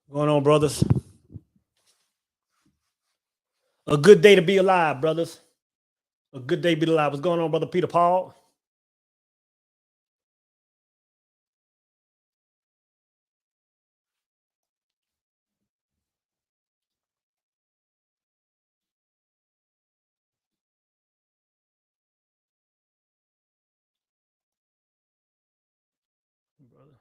What's going on, brothers? A good day to be alive, brothers. A good day to be alive. What's going on, brother Peter Paul? Brother.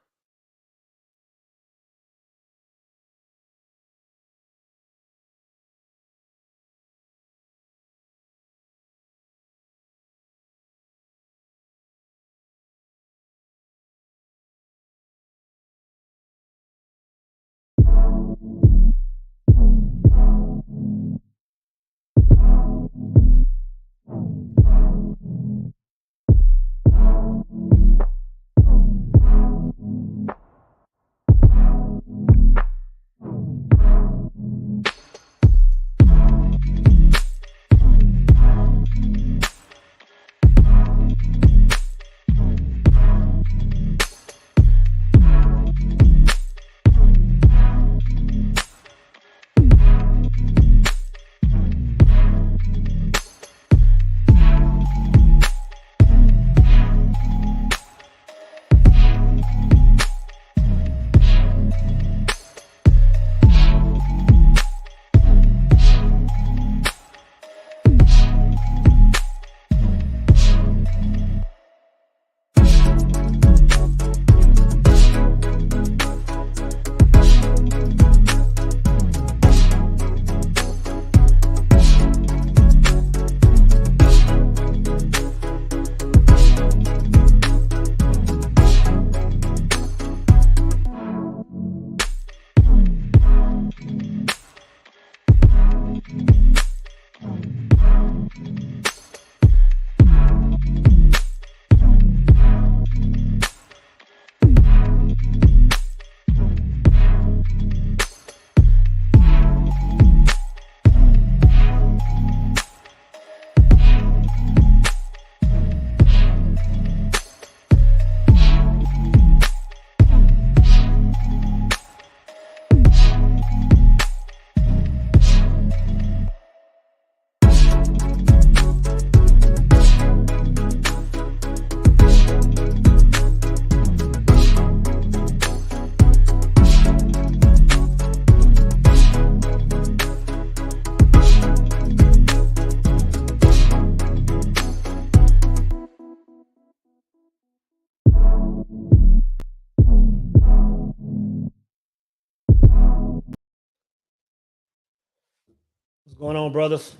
What's going on, brothers?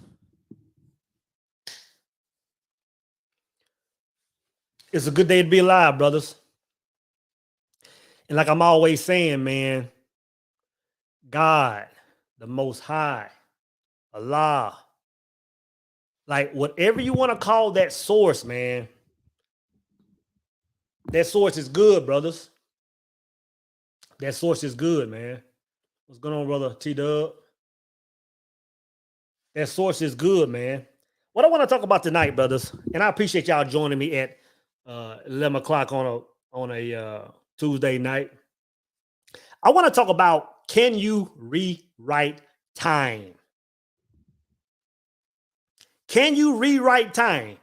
It's a good day to be alive, brothers. And like I'm always saying, man, God, the Most High, Allah, like whatever you want to call that source, man, that source is good, brothers. That source is good, man. What's going on, brother T Dub? That source is good, man. What I want to talk about tonight, brothers, and I appreciate y'all joining me at 11 o'clock on a Tuesday night. I want to talk about, can you rewrite time? Can you rewrite time?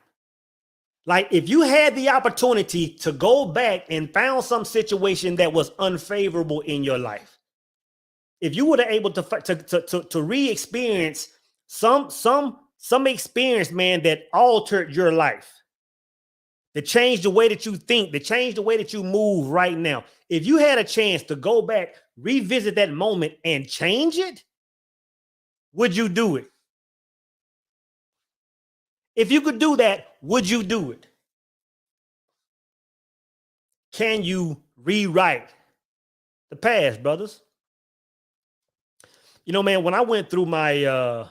Like if you had the opportunity to go back and found some situation that was unfavorable in your life, if you were able to re-experience some experience, man, that altered your life, that changed the way that you think, that changed the way that you move right now. If you had a chance to go back, revisit that moment and change it, would you do it? If you could do that, would you do it? Can you rewrite the past, brothers? You know, man, when I went through my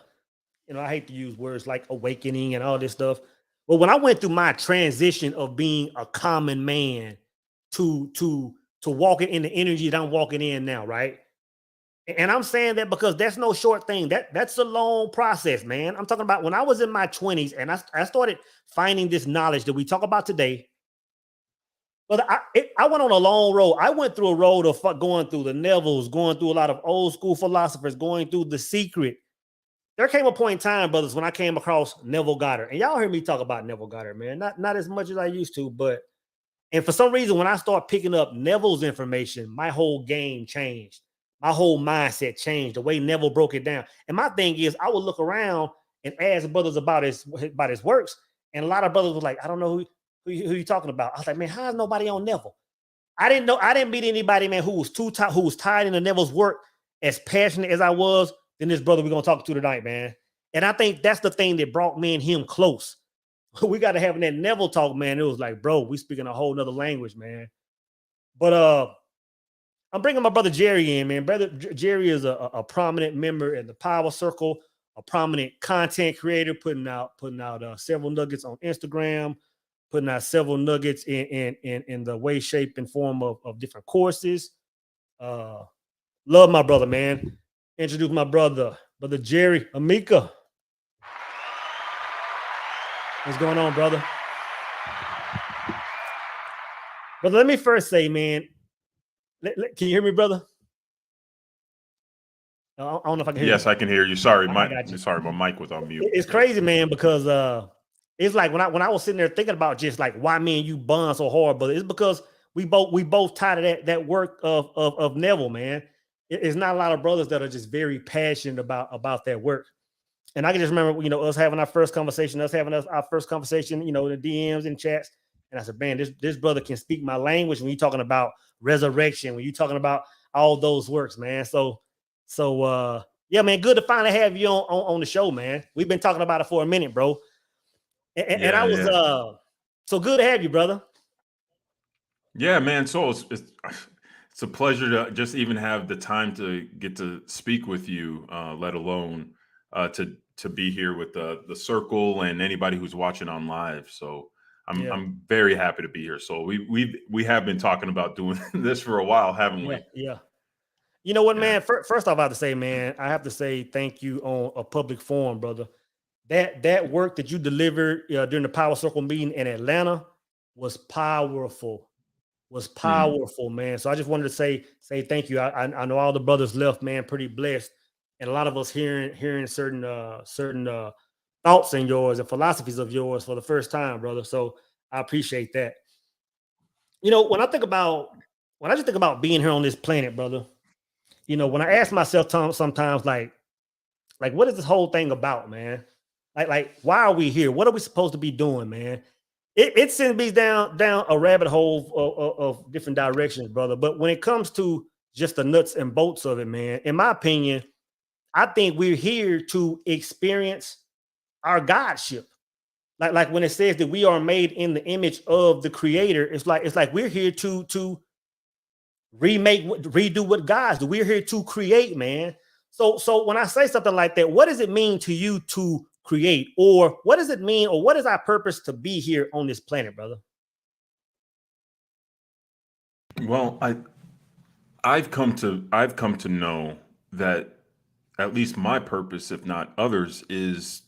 I hate to use words like awakening and all this stuff, but when I went through my transition of being a common man to walking in the energy that I'm walking in now, right? And I'm saying that because that's no short thing. That's a long process, man. I'm talking about when I was in my 20s and I started finding this knowledge that we talk about today. But I went on a long road. I went through a road of going through the Nevilles, going through a lot of old school philosophers, going through The Secret. There came a point in time, brothers, when I came across Neville Goddard. And y'all hear me talk about Neville Goddard, man. Not as much as I used to, but and for some reason, when I start picking up Neville's information, my whole game changed. My whole mindset changed. The way Neville broke it down. And my thing is, I would look around and ask brothers about his works. And a lot of brothers were like, I don't know who you talking about. I was like, man, how's nobody on Neville? I didn't meet anybody, man, who was tied into Neville's work as passionate as I was than this brother we're gonna talk to tonight, man. And I think that's the thing that brought me and him close. We got to have that Neville talk, man. It was like, bro, we speaking a whole nother language, man. But I'm bringing my brother Jerry in, man. Brother Jerry is a prominent member in the Power Circle, a prominent content creator, putting out several nuggets on Instagram, putting out several nuggets in the way, shape, and form of different courses. Love my brother, man. Introduce my brother Jerry Amika. What's going on, brother? Brother, let me first say, man, can you hear me, brother? I don't know if I can hear you. Yes, I can hear you. Sorry, my mic was on mute. It's crazy, man, because it's like when I was sitting there thinking about just like why me and you bond so hard, but it's because we both tied to that work of Neville, man. It's not a lot of brothers that are just very passionate about that work. And I can just remember, us having our first conversation, in the DMs and chats. And I said, man, this brother can speak my language when you're talking about resurrection, when you're talking about all those works, man. So yeah, man, good to finally have you on the show, man. We've been talking about it for a minute, bro. And I was so good to have you, brother. Yeah, man. So it's a pleasure to just even have the time to get to speak with you, let alone to be here with the circle and anybody who's watching on live. So I'm very happy to be here. So we have been talking about doing this for a while, haven't we? Yeah. You know what, man? First off, I have to say, man, I have to say thank you on a public forum, brother. That work that you delivered during the Power Circle meeting in Atlanta was powerful. Man. So I just wanted to say thank you. I know all the brothers left, man, pretty blessed, and a lot of us hearing certain thoughts in yours and philosophies of yours for the first time, brother. So I appreciate that. When I just think about being here on this planet, brother, when I ask myself sometimes like what is this whole thing about, man? Like why are we here? What are we supposed to be doing, man? It sends me down a rabbit hole of different directions, brother. But when it comes to just the nuts and bolts of it, man, in my opinion, I think we're here to experience our godship. Like when it says that we are made in the image of the Creator, it's like we're here to redo what God's do. We're here to create, man. So when I say something like that, what does it mean to you to create, or what does it mean, or what is our purpose to be here on this planet, brother? Well, I've come to know that at least my purpose, if not others, is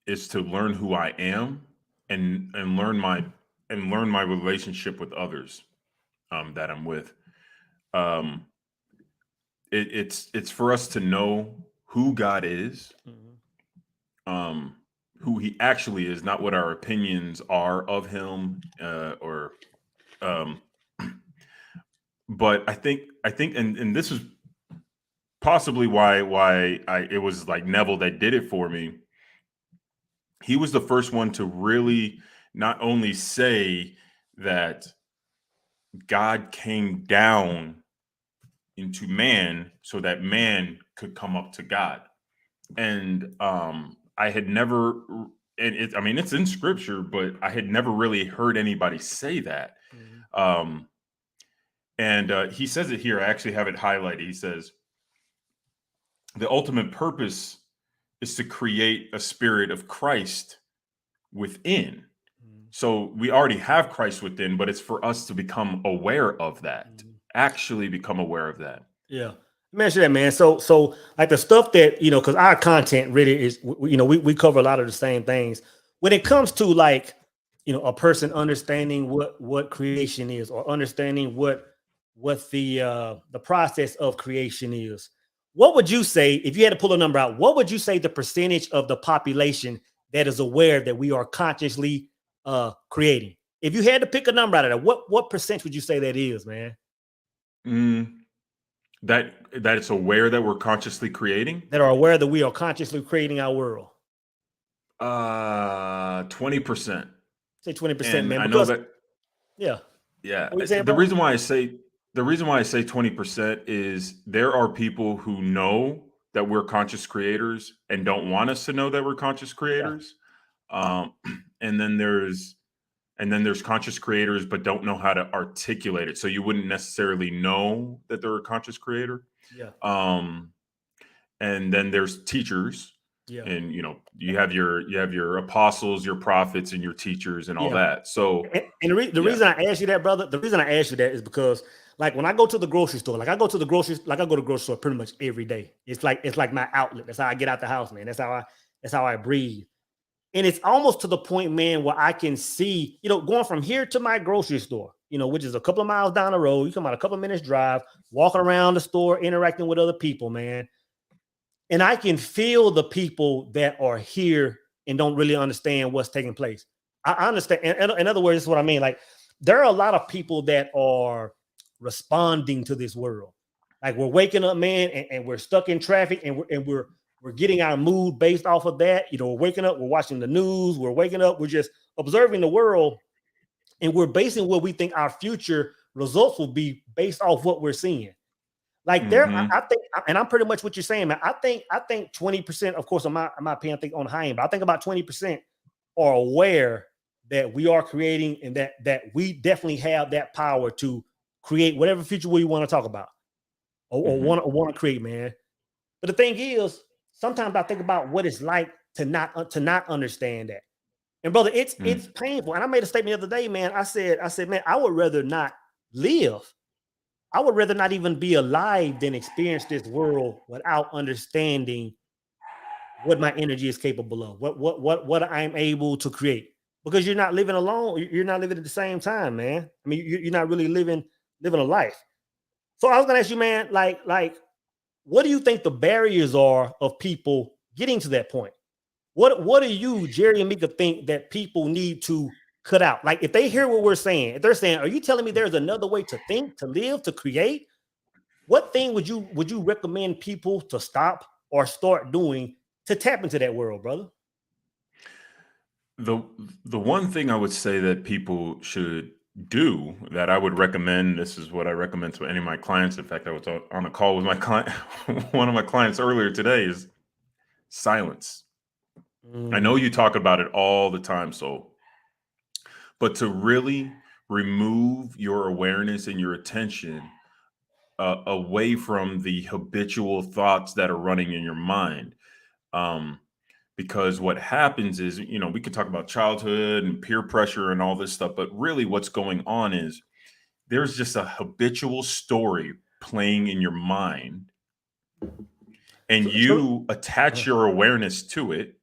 to learn who I am and learn my relationship with others that I'm with. It's for us to know who God is. Mm-hmm. Who he actually is, not what our opinions are of him, but I think, and this is possibly why it was like Neville that did it for me. He was the first one to really not only say that God came down into man so that man could come up to God. And I had never, it's in scripture, but I had never really heard anybody say that. Mm-hmm. And he says it here. I actually have it highlighted. He says, the ultimate purpose is to create a spirit of Christ within. Mm-hmm. So we already have Christ within, but it's for us to become aware of that, mm-hmm. actually become aware of that. Yeah. Mention that, man. So like the stuff that, because our content really is, we cover a lot of the same things. When it comes to like a person understanding what creation is, or understanding what the process of creation is. What would you say if you had to pull a number out? What would you say the percentage of the population that is aware that we are consciously creating? If you had to pick a number out of that, what percent would you say that is, man? Mm, that it's aware that we're consciously creating. That are aware that we are consciously creating our world. 20%. Say 20%, And man. I know Because that, yeah, yeah. what you saying, The bro? reason why I say 20% is there are people who know that we're conscious creators and don't want us to know that we're conscious Yeah, creators. Um, and then there's conscious creators but don't know how to articulate it. So you wouldn't necessarily know that they're a conscious creator. yeah, Um, and then there's teachers, yeah, and you have your apostles, your prophets, and your teachers and all yeah. that. So And the yeah. reason I asked you that, brother, the reason I asked you that is because, like, when I go to the grocery store, like I go to the grocery store pretty much every day. It's like my outlet. That's how I get out the house, man. That's how I breathe. And it's almost to the point, man, where I can see, going from here to my grocery store, which is a couple of miles down the road. You come out a couple of minutes drive, walking around the store, interacting with other people, man. And I can feel the people that are here and don't really understand what's taking place. I understand. In other words, this is what I mean. Like, there are a lot of people that are responding to this world. Like, we're waking up, man, and we're stuck in traffic, and we're getting our mood based off of that. We're waking up, we're watching the news, we're waking up, we're just observing the world, and we're basing what we think our future results will be based off what we're seeing. Like, I Hmm. think, and I'm pretty much what you're saying, man. I think 20%, of course, in my opinion, I think on the high end, but I think about 20% are aware that we are creating, and that we definitely have that power to create whatever future we want to talk about, or Hmm. want to create, man. But the thing is, sometimes I think about what it's like to not understand that. And brother, it's Hmm. painful. And I made a statement the other day, man. I said, man, I would rather not live. I would rather not even be alive than experience this world without understanding what my energy is capable of, what I'm able to create. Because you're not living alone, you're not living at the same time, man. I mean, you're not really living a life. So I was gonna ask you, man, like, what do you think the barriers are of people getting to that point? What do you, Jerry and Mika, think that people need to cut out? Like, if they hear what we're saying, if they're saying, "Are you telling me there's another way to think, to live, to create?" What thing would you recommend people to stop or start doing to tap into that world, brother? The the one thing I would say that people should do, that I would recommend, this is what I recommend to any of my clients. In fact, I was on a call with my client, one of my clients earlier today, is silence. I know Mm, you talk about it all the time, so but to really remove your awareness and your attention away from the habitual thoughts that are running in your mind. Um, because what happens is, we could talk about childhood and peer pressure and all this stuff, but really what's going on is there's just a habitual story playing in your mind, and so you attach uh, your awareness to it.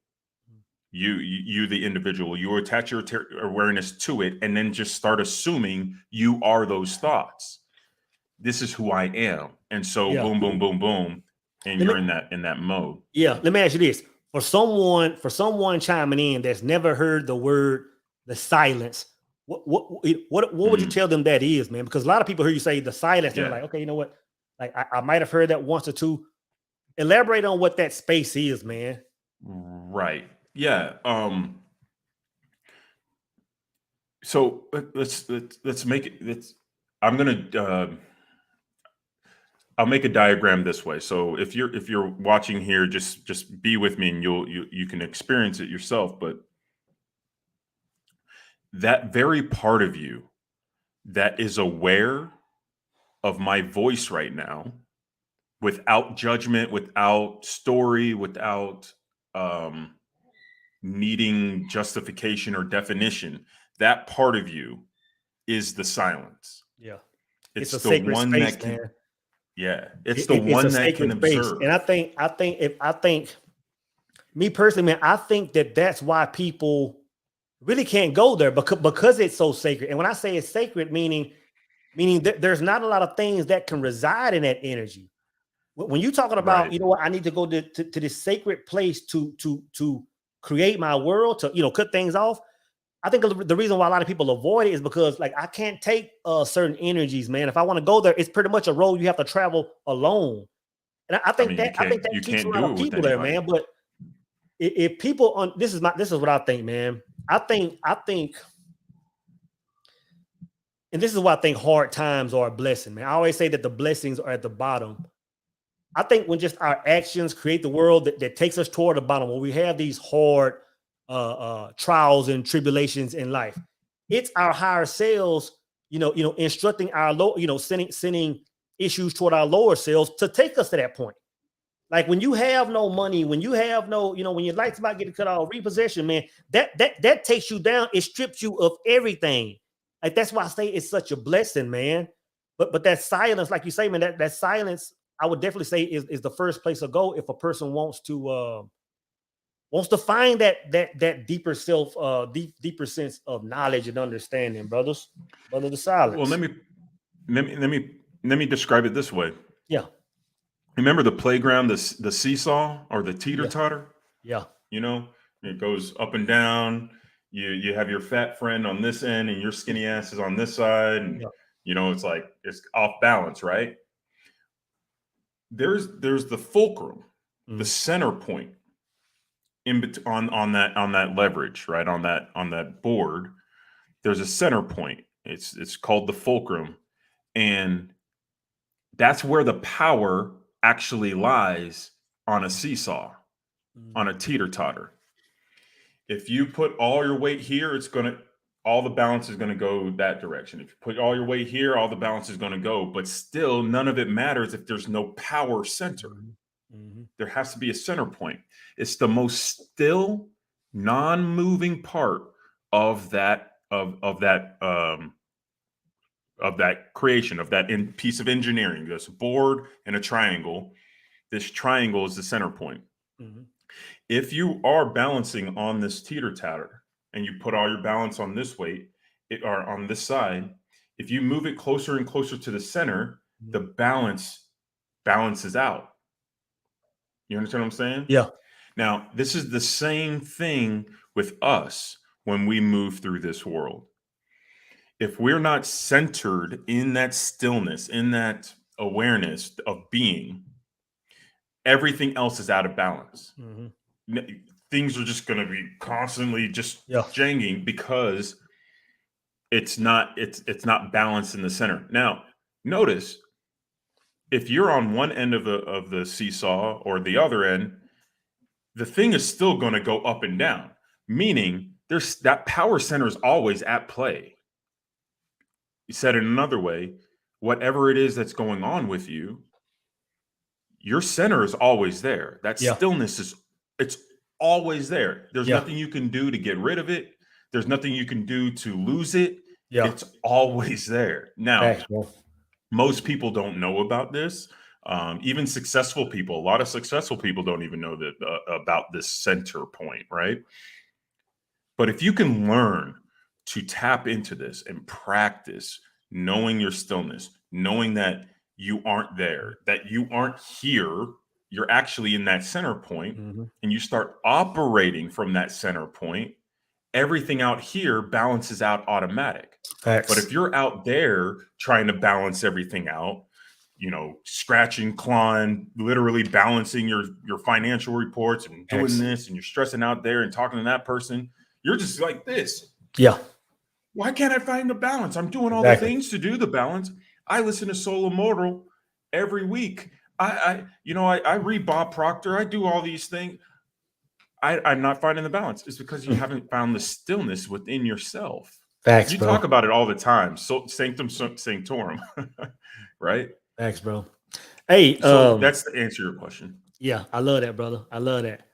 You the individual, you attach your awareness to it, and then just start assuming you are those thoughts. This is who I am, and so yeah. boom, boom, boom, boom, and Let you're me in that mode. let me ask you this. For someone chiming in that's never heard the silence, what would you Mm, tell them that is, man? Because a lot of people hear you say the silence, and they're yeah, like, okay, you know what? Like, I might have heard that once or two. Elaborate on what that space is, man. right, yeah. So let's make it. I'm gonna. I'll make a diagram this way. So if you're watching here, just be with me, and you can experience it yourself. But that very part of you that is aware of my voice right now, without judgment, without story, without um, needing justification or definition, that part of you is the silence. Yeah, it's It's a the sacred one space, that man. can, yeah, it's the It's a one that can sacred space, and observe. I think me personally, man, I think that that's why people really can't go there because it's so sacred. And when I say it's sacred, meaning that there's not a lot of things that can reside in that energy. When you're talking about, Right. you know what, I need to go to this sacred place to create my world, to, you know, cut things off. I think the reason why a lot of people avoid it is because, like, I can't take certain energies, man. If I want to go there, it's pretty much a road you have to travel alone. And I I think mean, that you keeps a can't lot do of it with people there, anybody. man. But if people on this is what I think, man. I think, and this is why I think hard times are a blessing, man. I always say that the blessings are at the bottom. I think when just our actions create the world that takes us toward the bottom, when we have these hard trials and tribulations in life, it's our higher selves, instructing our low, sending issues toward our lower selves to take us to that point. Like when you have no money, when you have no, when your lights about getting cut off, repossession, man, that takes you down. It strips you of everything. Like that's why I say it's such a blessing, man. But that silence, like you say, man, that silence, I would definitely say is the first place to go if a person wants to find that deeper self, deeper sense of knowledge and understanding, brothers. Brother, the Well, silence. let me describe it this way. Yeah, Remember the playground, the seesaw or the teeter yeah, totter? yeah, You know, it goes up and down. You have your fat friend on this end, and your skinny ass is on this side, and yeah. it's like it's off balance, right? There's the fulcrum, the Mm, center point on that leverage, right? On that board, there's a center point. It's called the fulcrum, and that's where the power actually lies on a seesaw, on mm, a teeter totter. If you put all your weight here, all the balance is gonna go that direction. If you put all your weight here, all the balance is gonna go. But still, none of it matters if there's no power center. mhm, mhm, There has to be a center point. It's the most still, non-moving part of that creation, of that piece of engineering. There's a board and a triangle. This triangle is the center point. mhm, If you are balancing on this teeter tatter and you put all your balance on this weight, or on this side, if you move it closer and closer to the center, mhm. the balance balances out. You understand what I'm saying? Yeah. Now, this is the same thing with us when we move through this world. If we're not centered in that stillness, in that awareness of being, everything else is out of balance. Mhm. Things are just going to be constantly just Yeah. janging because it's not balanced in the center. Now, notice if you're on one end of the seesaw or the other end, the thing is still going to go up and down, meaning there's that power center is always at play. You said it another way, whatever it is that's going on with you, your center is always there. That Yeah. stillness it's always there. There's Yeah. nothing you can do to get rid of it. There's nothing you can do to lose it. Yeah. It's always there. Now, Thanks, bro. most people don't know about this. Even successful people, a lot of successful people don't even know that about this center point, right? But if you can learn to tap into this and practice knowing your stillness, knowing that you aren't there, that you aren't here, you're actually in that center point, Mhm. and you start operating from that center point, everything out here balances out automatic. But Facts. if you're out there trying to balance everything out, scratching, clawing, literally balancing your financial reports and doing Facts. this, and you're stressing out there and talking to that person, you're just like this. Yeah. Why can't I find the balance? I'm doing all the Exactly. things to do the balance. I listen to Solo Mortal every week. I read Bob Proctor. I do all these things. I'm not finding the balance. It's because you Mm. haven't found the stillness within yourself. Facts, You bro. talk about it all the time. So sanctum sanctorum, right? Facts, bro. Hey, So that's to answer your question. yeah, I love that, brother. I love that.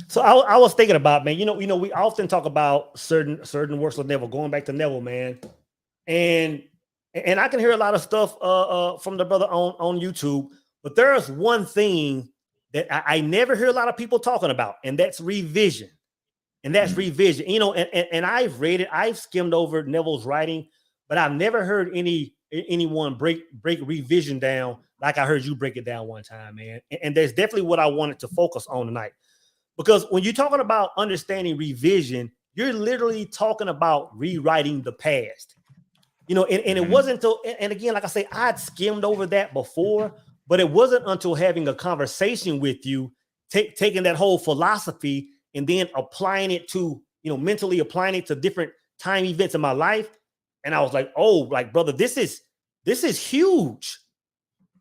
So I was thinking about, man, we often talk about certain works of Neville, going back to Neville, man. And I can hear a lot of stuff from the brother on YouTube, but there's one thing that I never hear a lot of people talking about, and that's revision. and that's revision. You know, and I've read it, I've skimmed over Neville's writing, but I've never heard anyone break revision down like I heard you break it down one time, man. And there's definitely what I wanted to focus on tonight. Because when you're talking about understanding revision, you're literally talking about rewriting the past. You know, and it wasn't until, and again, like I say, I'd skimmed over that before, but it wasn't until having a conversation with you, taking that whole philosophy and then applying it to, you know, mentally applying it to different time events in my life. And I was like, oh, like, brother, this is huge.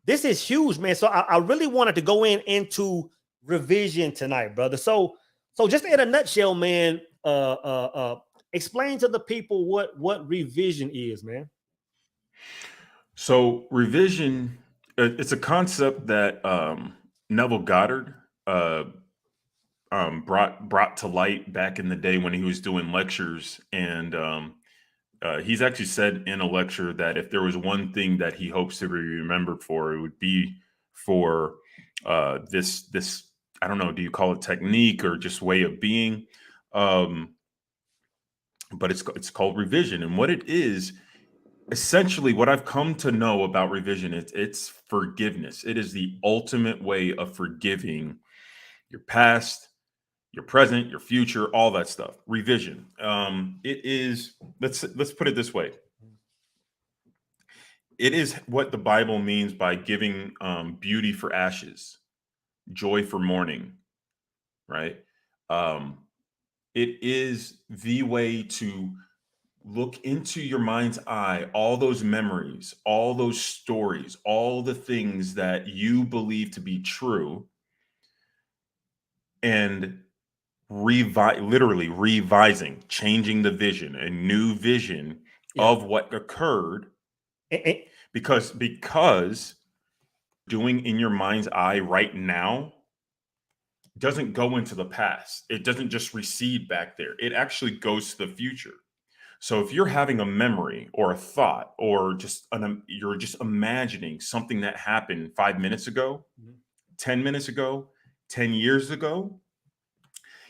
This is huge, man. So I really wanted to go into revision tonight, brother. So just in a nutshell, man, explain to the people what revision is, man. So revision, it's a concept that Neville Goddard brought to light back in the day when he was doing lectures, and he's actually said in a lecture that if there was one thing that he hopes to be remembered for, it would be for this I don't know, do you call it technique or just way of being? But it's called revision, and what it is, essentially, what I've come to know about revision, it's forgiveness. It is the ultimate way of forgiving your past, your present, your future, all that stuff. Revision. It is, let's put it this way. It is what the Bible means by giving beauty for ashes, joy for mourning, right? It is the way to look into your mind's eye, all those memories, all those stories, all the things that you believe to be true, and literally revising, changing the vision, a new vision of what occurred. Because doing in your mind's eye right now doesn't go into the past. It doesn't just recede back there. It actually goes to the future. So if you're having a memory or a thought, or you're just imagining something that happened 5 minutes ago, 10 minutes ago, 10 years ago,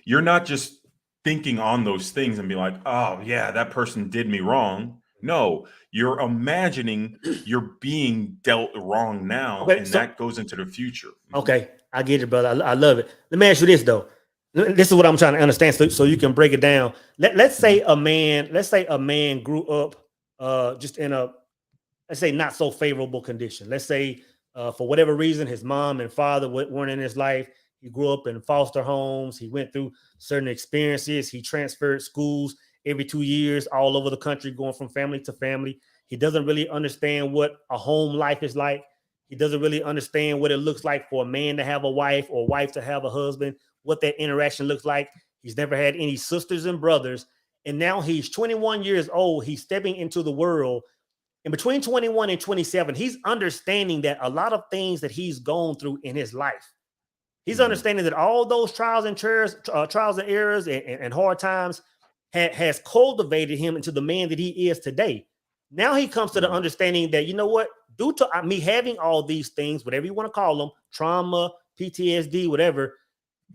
you're not just thinking on those things and be like, oh yeah, that person did me wrong. No, you're imagining you're being dealt wrong now, okay, and that goes into the future. Okay, I get it, brother. I love it. Let me ask you this though. This is what I'm trying to understand, so you can break it down. Let's say a man grew up just in a, let's say, not so favorable condition. Let's say for whatever reason his mom and father weren't in his life. He grew up in foster homes. He went through certain experiences. He transferred schools every 2 years all over the country, going from family to family. He doesn't really understand what a home life is like. He doesn't really understand what it looks like for a man to have a wife or a wife to have a husband, what that interaction looks like. He's never had any sisters and brothers. And now he's 21 years old. He's stepping into the world. And between 21 and 27, he's understanding that a lot of things that he's gone through in his life, he's understanding that all those trials and errors and hard times has cultivated him into the man that he is today. Now he comes to the understanding that, you know what, due to me having all these things, whatever you want to call them, trauma, PTSD, whatever,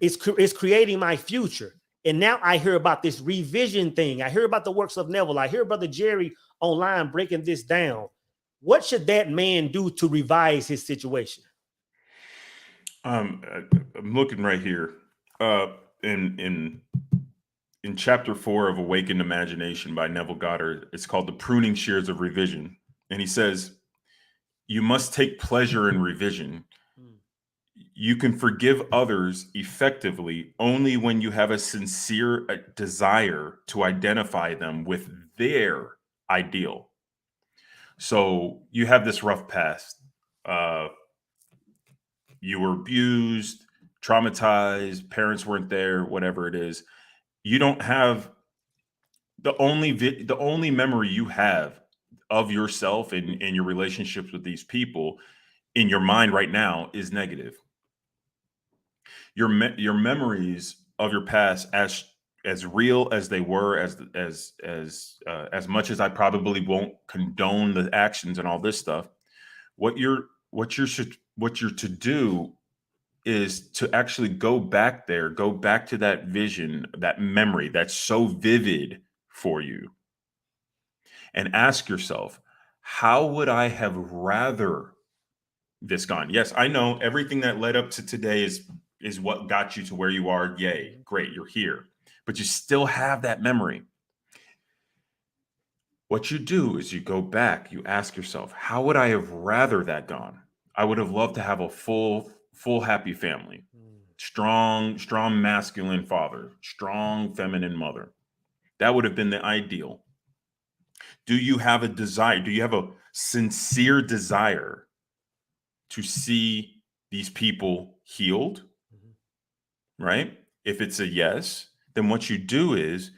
it's creating my future. And now I hear about this revision thing. I hear about the works of Neville. I hear Brother Jerry online breaking this down. What should that man do to revise his situation? I'm looking right here in chapter 4 of Awakened Imagination by Neville Goddard. It's called The Pruning Shears of Revision. And he says, you must take pleasure in revision. You can forgive others effectively only when you have a sincere desire to identify them with their ideal. So you have this rough past. You were abused, traumatized, parents weren't there, whatever it is. You don't have the only memory you have of yourself and your relationships with these people in your mind right now is negative. Your memories of your past, as real as they were, as much as I probably won't condone the actions and all this stuff, what you're to do is to actually go back there, go back to that vision, that memory that's so vivid for you, and ask yourself, how would I have rather this gone? Yes, I know everything that led up to today is what got you to where you are. Yay, great, you're here. But you still have that memory. What you do is you go back, you ask yourself, how would I have rather that gone? I would have loved to have a full happy family. Strong masculine father, strong feminine mother. That would have been the ideal. Do you have a desire? Do you have a sincere desire to see these people healed? Right? If it's a yes, then what you do is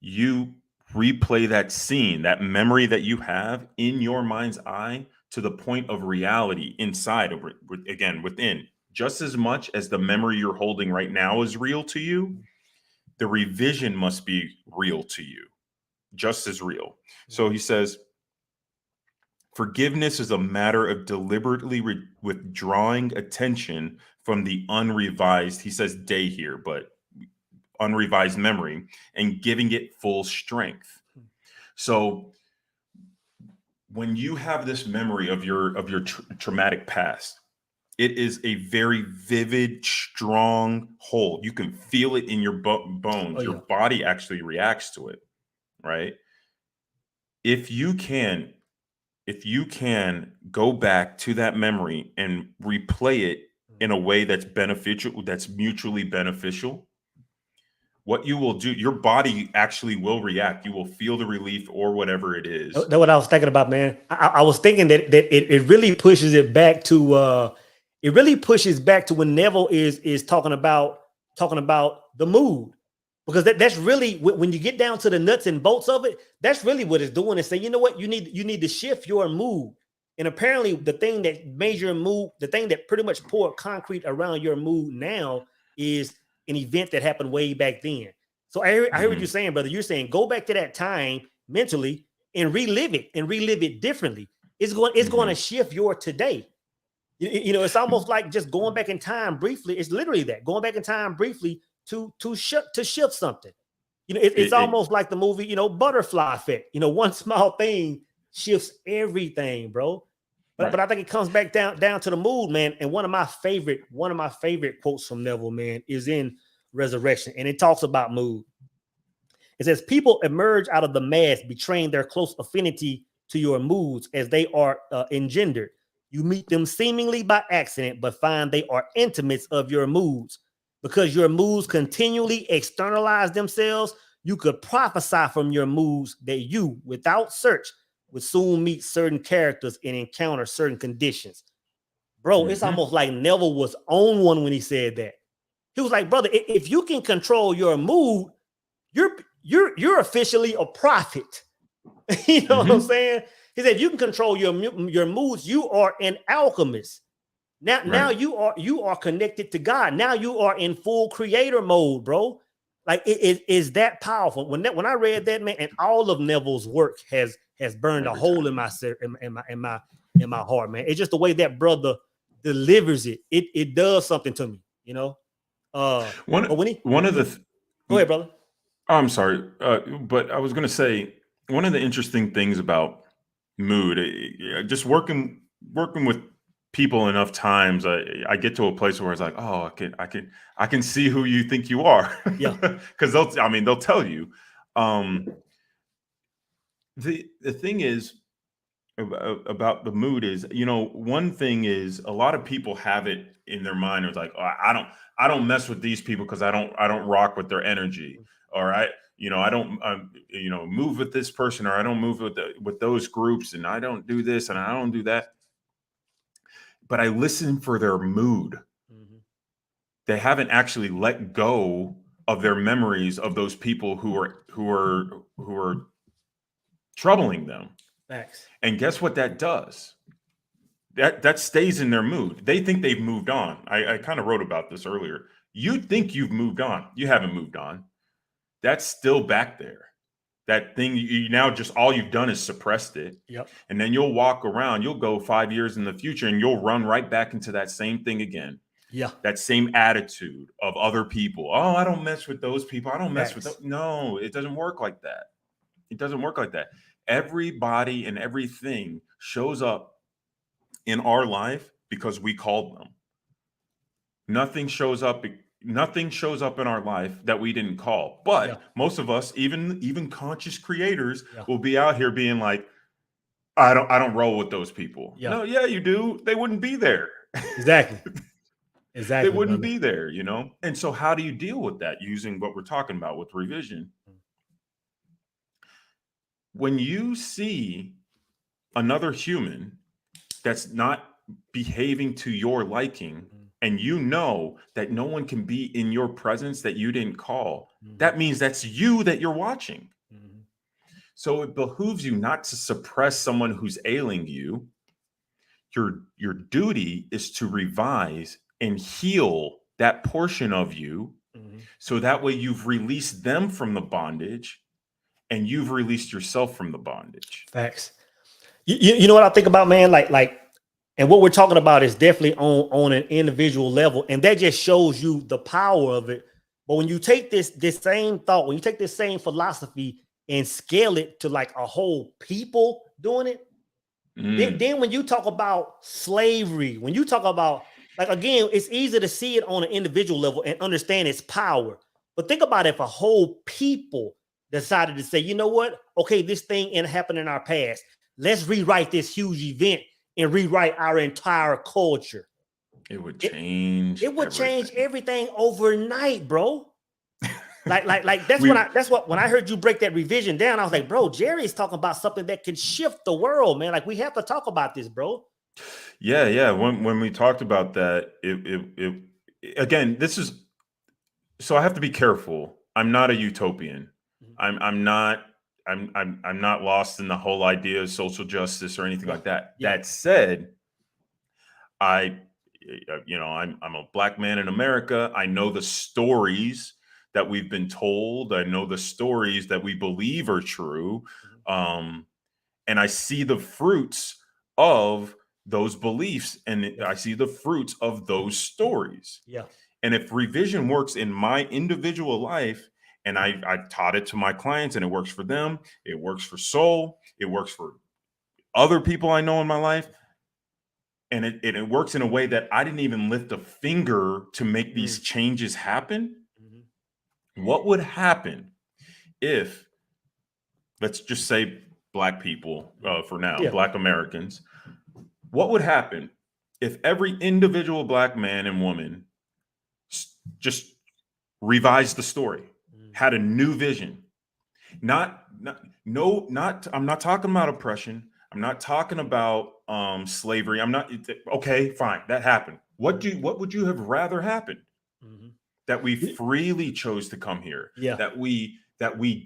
you replay that scene, that memory that you have in your mind's eye to the point of reality inside of it, again, within. Just as much as the memory you're holding right now is real to you, the revision must be real to you, just as real. So he says, forgiveness is a matter of deliberately withdrawing attention from the unrevised, he says day here, but unrevised memory, and giving it full strength. So when you have this memory of your traumatic past, it is a very vivid, strong hold. You can feel it in your bones. Your body actually reacts to it, right? If you can go back to that memory and replay it in a way that's beneficial, that's mutually beneficial, what you will do, your body actually will react. You will feel the relief or whatever it is. That's what I was thinking about, man. I was thinking that it really pushes it back to when Neville is talking about the mood, because that's really when you get down to the nuts and bolts of it, that's really what it's doing. Is saying, you know what, you need to shift your mood. And apparently the thing that made your mood, the thing that pretty much poured concrete around your mood now is an event that happened way back then. So I hear what you're saying, brother. You're saying go back to that time mentally and relive it differently. It's going to shift your today. You know, it's almost like just going back in time briefly. It's literally that, going back in time briefly to shift something. You know, it's almost like the movie, you know, Butterfly Effect. You know, one small thing shifts everything, bro. But I think it comes back down to the mood, man. And one of my favorite quotes from Neville, man, is in Resurrection, and it talks about mood. It says, people emerge out of the mass, betraying their close affinity to your moods as they are engendered. You meet them seemingly by accident, but find they are intimates of your moods. Because your moods continually externalize themselves, you could prophesy from your moods that you, without search, would soon meet certain characters and encounter certain conditions. Bro, it's almost like Neville was on one when he said that. He was like, brother, if you can control your mood, you're officially a prophet. You know what I'm saying? He said, if you can control your moods, you are an alchemist. Now you are connected to God. Now you are in full creator mode, bro. Like it is that powerful. When I read that, man, and all of Neville's work has burned a hole in my heart, man. It's just the way that brother delivers it. It does something to me, you know. Go ahead, brother. I'm sorry, but I was going to say, one of the interesting things about mood, just working with people enough times, I get to a place where it's like, oh, I can see who you think you are. Yeah, because they'll tell you. The thing is about the mood is, you know, one thing is a lot of people have it in their mind. It's like, oh, I don't mess with these people because I don't rock with their energy, or I don't move with this person, or I don't move with those groups, and I don't do this and I don't do that. But I listen for their mood. They haven't actually let go of their memories of those people who are troubling them. Facts. And guess what that does? That stays in their mood. They think they've moved on. I kind of wrote about this earlier. You think you've moved on. You haven't moved on. That's still back there. That thing, you now just, all you've done is suppressed it. Yep. And then you'll walk around, you'll go 5 years in the future and you'll run right back into that same thing again. Yeah. that same attitude of other people. Oh, I don't mess with those people. I don't mess with Facts. those. No, it doesn't work like that. It doesn't work like that. Everybody and everything shows up in our life because we called them. Nothing shows up. Nothing shows up in our life that we didn't call. Yeah. But most of us, even conscious creators, Yeah. will be out here being like, I don't roll with those people. Yeah. No, yeah, you do. They wouldn't be there. Exactly. They Exactly, wouldn't brother. be there, you know? And so how do you deal with that using what we're talking about with revision? When you see another human that's not behaving to your liking, and you know that no one can be in your presence that you didn't call, that means that's you that you're watching. So it behooves you not to suppress someone who's ailing you. Your duty is to revise and heal that portion of you, so that way you've released them from the bondage and you've released yourself from the bondage. Facts. You know what I think about, man? Like, and what we're talking about is definitely on an individual level, and that just shows you the power of it. But when you take this same thought, when you take this same philosophy and scale it to like a whole people doing it, then when you talk about slavery, when you talk about, like, again, it's easy to see it on an individual level and understand its power. But think about if a whole people decided to say, you know what? Okay, this thing happened in our past. Let's rewrite this huge event and rewrite our entire culture. It would change. It would change everything overnight, bro. Like that's when I heard you break that revision down. I was like, bro, Jerry's talking about something that can shift the world, man. Like, we have to talk about this, bro. Yeah. When we talked about that, it again, this is, so I have to be careful. I'm not a utopian. I'm not lost in the whole idea of social justice or anything like that. Yeah. That said, I'm a Black man in America. I know the stories that we've been told. I know the stories that we believe are true. And I see the fruits of those beliefs, and I see the fruits of those stories. Yeah. And if revision works in my individual life, and I taught it to my clients and it works for them, it works for Soul, it works for other people I know in my life, and it works in a way that I didn't even lift a finger to make these changes happen. What would happen if, let's just say Black people for now, Black Americans, what would happen if every individual Black man and woman just revised the story, had a new vision? I'm not talking about oppression. I'm not talking about slavery. Okay, fine, that happened. What would you have rather happen? That we freely chose to come here. Yeah. That we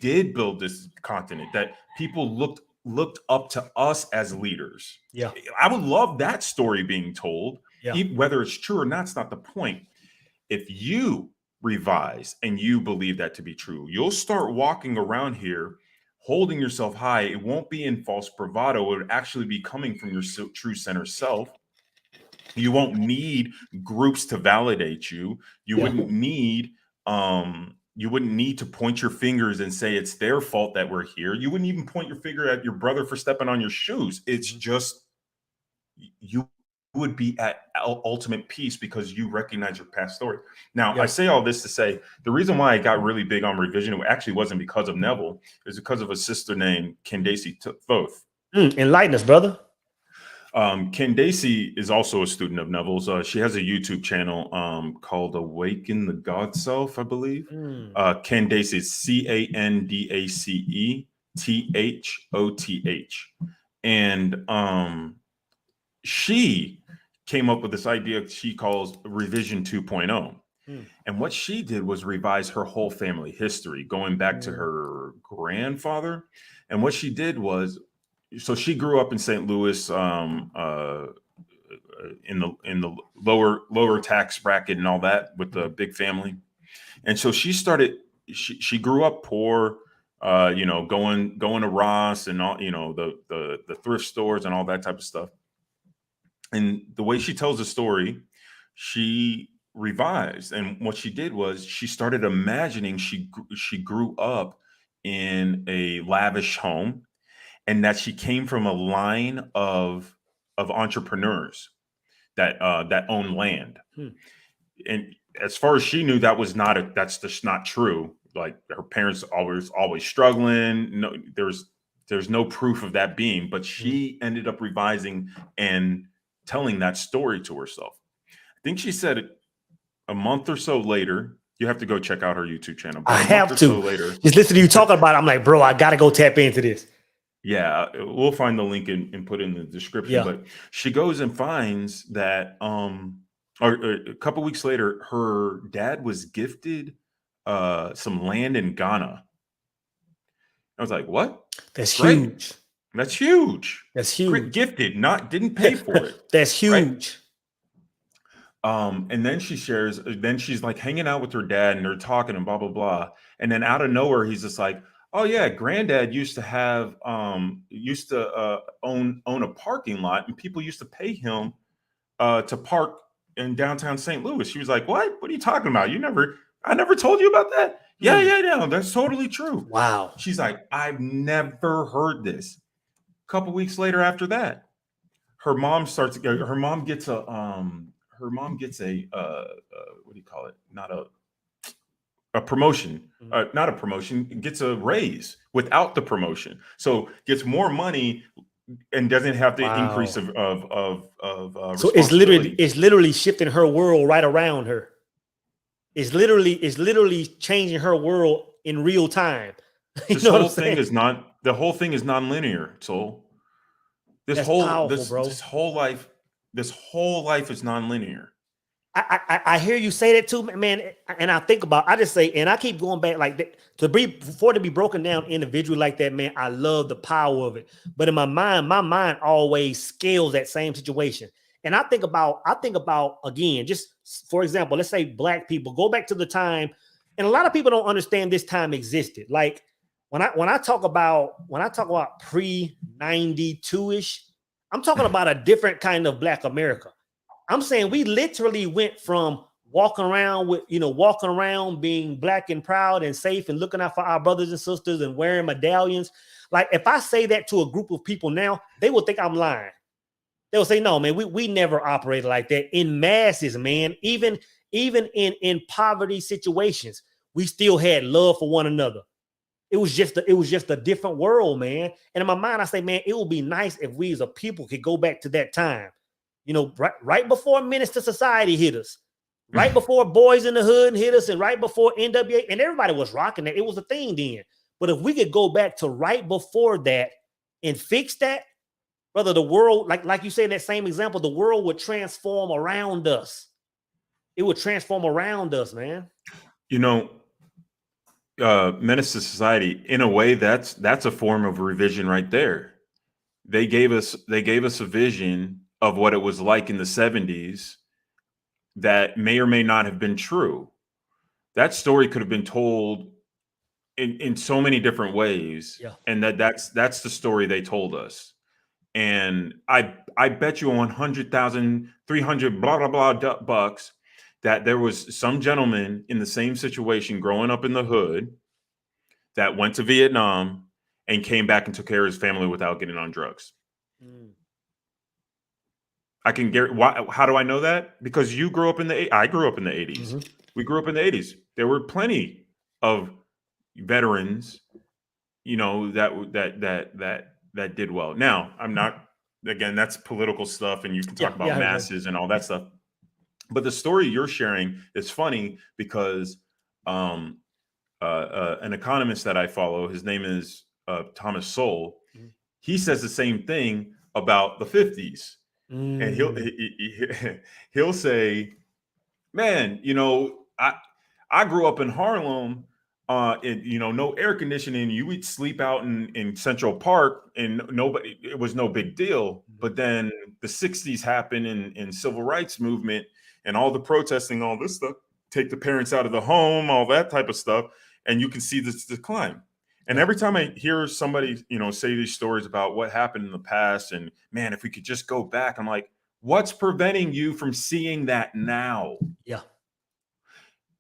did build this continent. That people looked up to us as leaders. Yeah. I would love that story being told. Yeah. Whether it's true or not, it's not the point. If you revise and you believe that to be true, you'll start walking around here holding yourself high. It won't be in false bravado. It would actually be coming from your true center self. You won't need groups to validate you. You wouldn't need to point your fingers and say it's their fault that we're here. You wouldn't even point your finger at your brother for stepping on your shoes. It's just, you would be at ultimate peace because you recognize your past story. Now, I say all this to say the reason why I got really big on revision, it actually wasn't because of Neville. It was because of a sister named Candace Thoth. Enlighten us, brother. Candace is also a student of Neville's. She has a YouTube channel called Awaken the God Self, I believe. Candace is CandaceThoth. And she came up with this idea she calls Revision 2.0. And what she did was revise her whole family history, going back to her grandfather. And what she did was, so she grew up in St. Louis, in the lower tax bracket and all that, with the big family. And so she grew up poor, going to Ross and all, the thrift stores and all that type of stuff. And the way she tells the story, she revised. And what she did was she started imagining she grew up in a lavish home, and that she came from a line of entrepreneurs that own land. Hmm. And as far as she knew, that's just not true. Like, her parents always struggling. No, there's no proof of that being, but she ended up revising and telling that story to herself. I think she said it a month or so later. You have to go check out her YouTube channel. But I a month have or to. so later, Just listen to you talking about it. I'm like, bro, I got to go tap into this. yeah, we'll find the link and put it in the description. Yeah. But she goes and finds that or a couple weeks later, her dad was gifted some land in Ghana. I was like, what? That's Great. huge. That's huge. That's huge. Gifted, didn't pay for it. That's huge. Right? And then she shares, then she's like hanging out with her dad and they're talking and blah, blah, blah. And then out of nowhere, he's just like, oh yeah, granddad used to have own a parking lot, and people used to pay him to park in downtown St. Louis. She was like, what are you talking about? I never told you about that. Yeah, that's totally true. Wow. She's like, I've never heard this. A couple weeks later after that, her mom gets a what do you call it? Not a promotion, not a promotion, gets a raise without the promotion. So gets more money and doesn't have the increase of so it's literally shifting her world right around her. It's literally changing her world in real time. The whole thing is non-linear. So this whole life is non-linear. I hear you say that too, man, and I just say, and I keep going back like that to be broken down individually like that, man. I love the power of it, but in my mind always scales that same situation. And I think about again, just for example, let's say black people go back to the time, and a lot of people don't understand this time existed. Like when I talk about pre-92-ish, I'm talking about a different kind of Black America. I'm saying we literally went from walking around being black and proud and safe and looking out for our brothers and sisters and wearing medallions. Like, if I say that to a group of people now, they will think I'm lying. They'll say, no, man, we never operated like that in masses, man. Even in poverty situations, we still had love for one another. It was just a different world, man. And in my mind, I say, man, it would be nice if we as a people could go back to that time. Right before Menace to Society hit us, right before Boys in the Hood hit us, and right before NWA, and everybody was rocking that. It was a thing then. But if we could go back to right before that and fix that, brother, the world, like you say in that same example, the world would transform around us. It would transform around us, man. Menace to Society, in a way, that's a form of revision right there. They gave us a vision of what it was like in the 70s that may or may not have been true. That story could have been told in so many different ways. Yeah. And that's the story they told us. And I bet you 100,000, 300, blah, blah, blah bucks that there was some gentleman in the same situation growing up in the hood that went to Vietnam and came back and took care of his family without getting on drugs. I can guarantee. How do I know that? Because you grew up in I grew up in the 80s. Mm-hmm. We grew up in the 80s. There were plenty of veterans, that did well. Now, I'm not, again, that's political stuff, and you can talk about masses and all that stuff. But the story you're sharing is funny because an economist that I follow, his name is Thomas Sowell. Mm-hmm. He says the same thing about the 50s. And he'll say, man, I grew up in Harlem, no air conditioning. You would sleep out in Central Park, and it was no big deal. But then the 60s happened, and civil rights movement and all the protesting, all this stuff, take the parents out of the home, all that type of stuff. And you can see this decline. And every time I hear somebody, say these stories about what happened in the past, and man, if we could just go back, I'm like, what's preventing you from seeing that now? Yeah.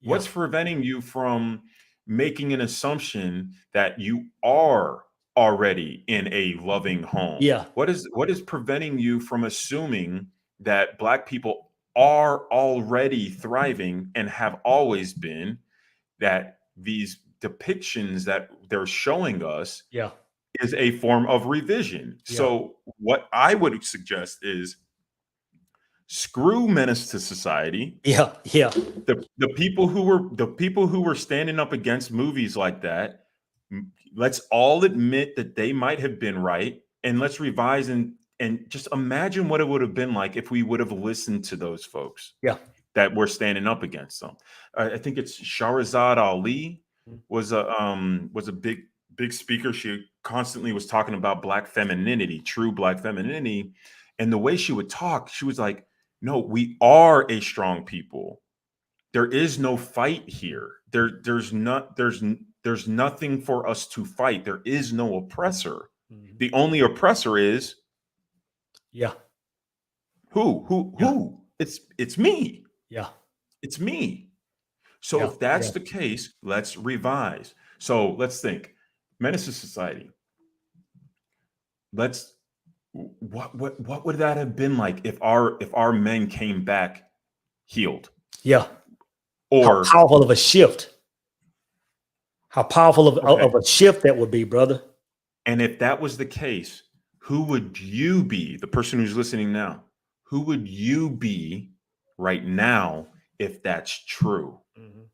Yeah. What's preventing you from making an assumption that you are already in a loving home? Yeah. What is preventing you from assuming that Black people are already thriving and have always been, that these depictions that they're showing us Yeah. is a form of revision? Yeah. So what I would suggest is screw Menace to Society. Yeah. Yeah. The people who were standing up against movies like that, let's all admit that they might have been right, and let's revise and just imagine what it would have been like if we would have listened to those folks Yeah. that were standing up against them. I think it's Shahrazad Ali Mhm. was a big speaker. She constantly was talking about Black femininity, true Black femininity, and the way she would talk, she was like, "No, we are a strong people. There is no fight here. There's nothing for us to fight. There is no oppressor. Mhm. The only oppressor is Yeah. who? Who? Yeah. Who? It's me. Yeah. It's me." So Yeah. if that's Yeah. the case, let's revise. So let's think. Menace to Society. Let's what would that have been like if our men came back healed? Yeah. How Or powerful of a shift. How powerful okay, of a shift that would be, brother. and if that was the case, who would you be, the person who's listening now? Who would you be right now if that's true? Mhm.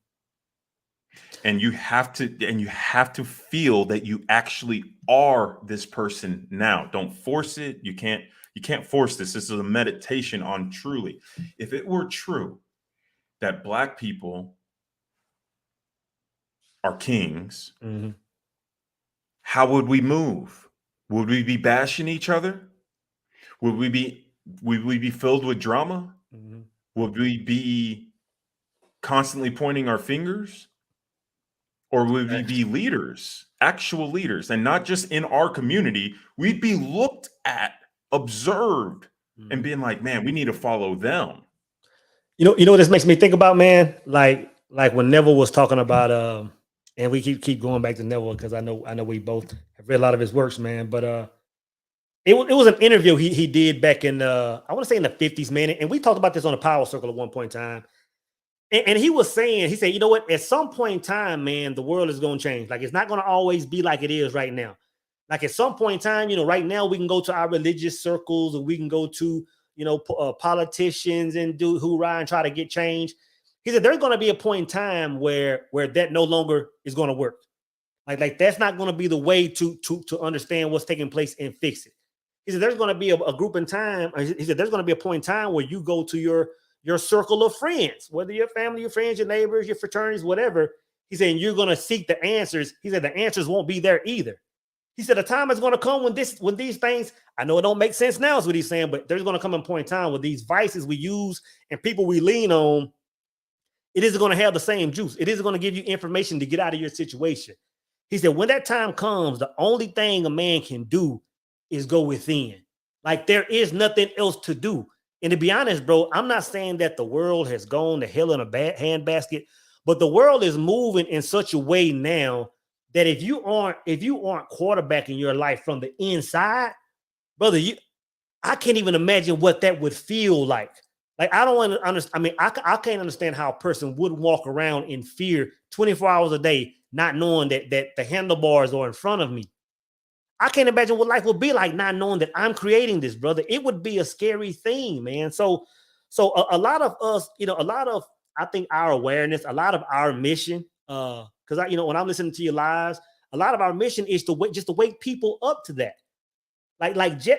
And you have to feel that you actually are this person now. Don't force it. You can't force this. This is a meditation on truly. If it were true that Black people are kings, Mhm. how would we move? Would we be bashing each other? Would we be would we be filled with drama? Mhm. Would we be constantly pointing our fingers? Or would we Facts. be leaders, actual leaders, and not just in our community? We'd be looked at, observed, and Mhm. being like, man, we need to follow them. You know what this makes me think about, man? Like when Neville was talking about and we keep going back to Neville because I know we both have read a lot of his works, man. But it was an interview he did back in I want to say in the 50s, man. And we talked about this on a power circle at one point in time. And he was saying, he said, you know what, at some point in time, man, the world is gonna change. Like it's not gonna always be like it is right now. Like at some point in time, you know, right now we can go to our religious circles or we can go to, you know, politicians and do hoorah and try to get change. He said there's going to be a point in time where that no longer is going to work. Like that's not going to be the way to understand what's taking place and fix it. He said there's going to be a group in time. He said there's going to be a point in time where you go to your circle of friends, whether your family, your friends, your neighbors, your fraternities, whatever. He said you're going to seek the answers. He said the answers won't be there either. He said a time is going to come when these things, I know it don't make sense now, is what he's saying, but there's going to come a point in time where these vices we use and people we lean on, it isn't going to have the same juice. It isn't going to give you information to get out of your situation. He said, when that time comes, the only thing a man can do is go within. Like there is nothing else to do. And to be honest, bro, I'm not saying that the world has gone to hell in a handbasket, but the world is moving in such a way now that if you aren't quarterbacking your life from the inside, brother, I can't even imagine what that would feel like. Like I don't want to understand. I mean, I can't understand how a person would walk around in fear 24 hours a day, not knowing that the handlebars are in front of me. I can't imagine what life would be like not knowing that I'm creating this, brother. It would be a scary thing, man. So a lot of us, you know, a lot of I think our awareness, a lot of our mission, because you know, when I'm listening to your lives, a lot of our mission is just to wake people up to that.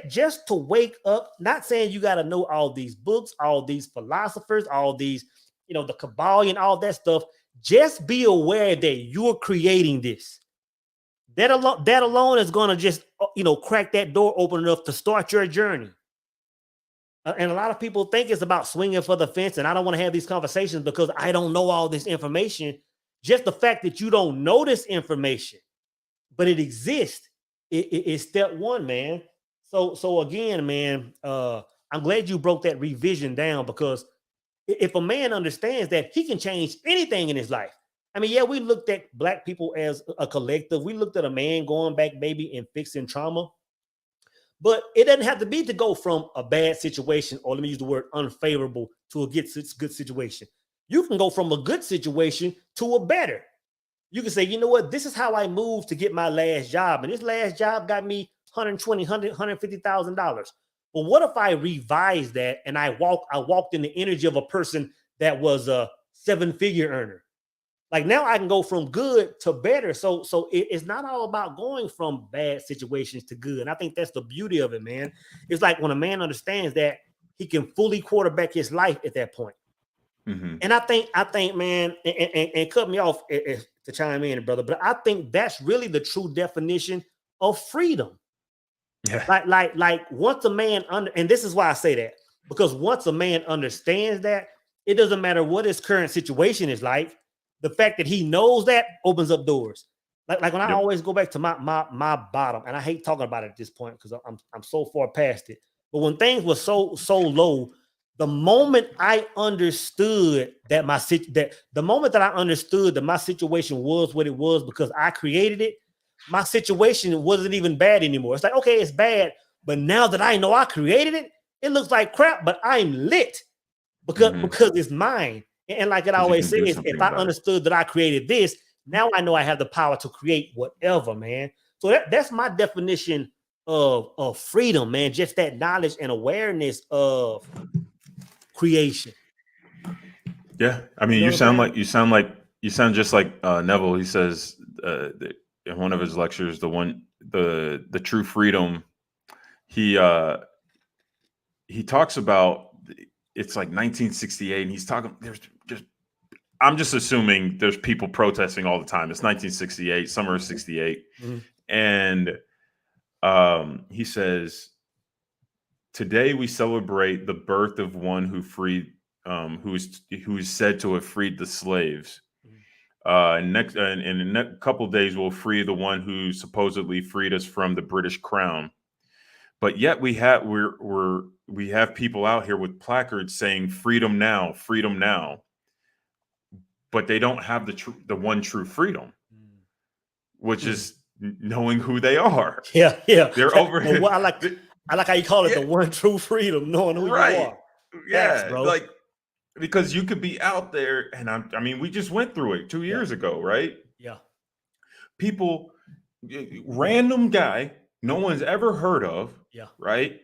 Just to wake up, not saying you got to know all these books, all these philosophers, all these, you know, the Kabbalion, all that stuff. Just be aware that you're creating this. That alone is going to just, you know, crack that door open enough to start your journey. And a lot of people think it's about swinging for the fence. And I don't want to have these conversations because I don't know all this information. Just the fact that you don't know this information, but it exists, it's step one, man. So again, man, I'm glad you broke that revision down because if a man understands that he can change anything in his life. I mean, yeah, we looked at black people as a collective. We looked at a man going back maybe and fixing trauma. But it doesn't have to be to go from a bad situation, or let me use the word unfavorable, to a good situation. You can go from a good situation to a better. You can say, you know what, this is how I moved to get my last job. And this last job got me $120,000, $150,000. But what if I revised that and I walked in the energy of a person that was a 7-figure earner? Like now I can go from good to better. So it's not all about going from bad situations to good. And I think that's the beauty of it, man. It's like when a man understands that, he can fully quarterback his life at that point. Mm-hmm. And I think, man, and cut me off to chime in, brother, but I think that's really the true definition of freedom. Yeah. Like once a man and this is why I say that, because once a man understands that, it doesn't matter what his current situation is like. The fact that he knows that opens up doors. Like when I always go back to my bottom, and I hate talking about it at this point because I'm so far past it. But when things were so low, the moment I understood that I understood that my situation was what it was because I created it, my situation wasn't even bad anymore. It's like, okay, it's bad, but now that I know I created it, it looks like crap, but I'm lit because it's mine. And like it always says, if I understood that I created this, now I know I have the power to create whatever, man. So that's my definition of freedom, man. Just that knowledge and awareness of creation. Yeah, I mean, you sound just like Neville. He says in one of his lectures, the true freedom. He talks about, it's like 1968, and he's talking. I'm just assuming there's people protesting all the time. It's 1968, summer of '68, and he says, "Today we celebrate the birth of one who freed, who is said to have freed the slaves. In a couple of days we'll free the one who supposedly freed us from the British crown. But yet we have people out here with placards saying freedom now, freedom now. But they don't have the one true freedom, which is knowing who they are. Yeah. They're over here. Well, I like how you call it the one true freedom, knowing who you are. Yeah, Facts, bro. like, because you could be out there, and I mean, we just went through it 2 years ago, right? Yeah. People, random guy, no one's ever heard of, right?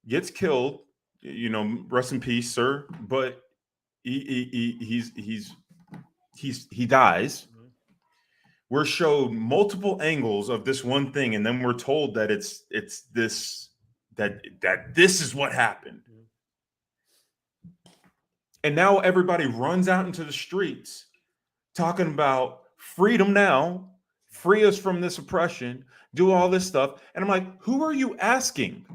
Gets killed, rest in peace, sir. But he dies. We're showed multiple angles of this one thing, and then we're told that it's this is what happened. And now everybody runs out into the streets talking about freedom now, free us from this oppression, do all this stuff. And I'm like, who are you asking?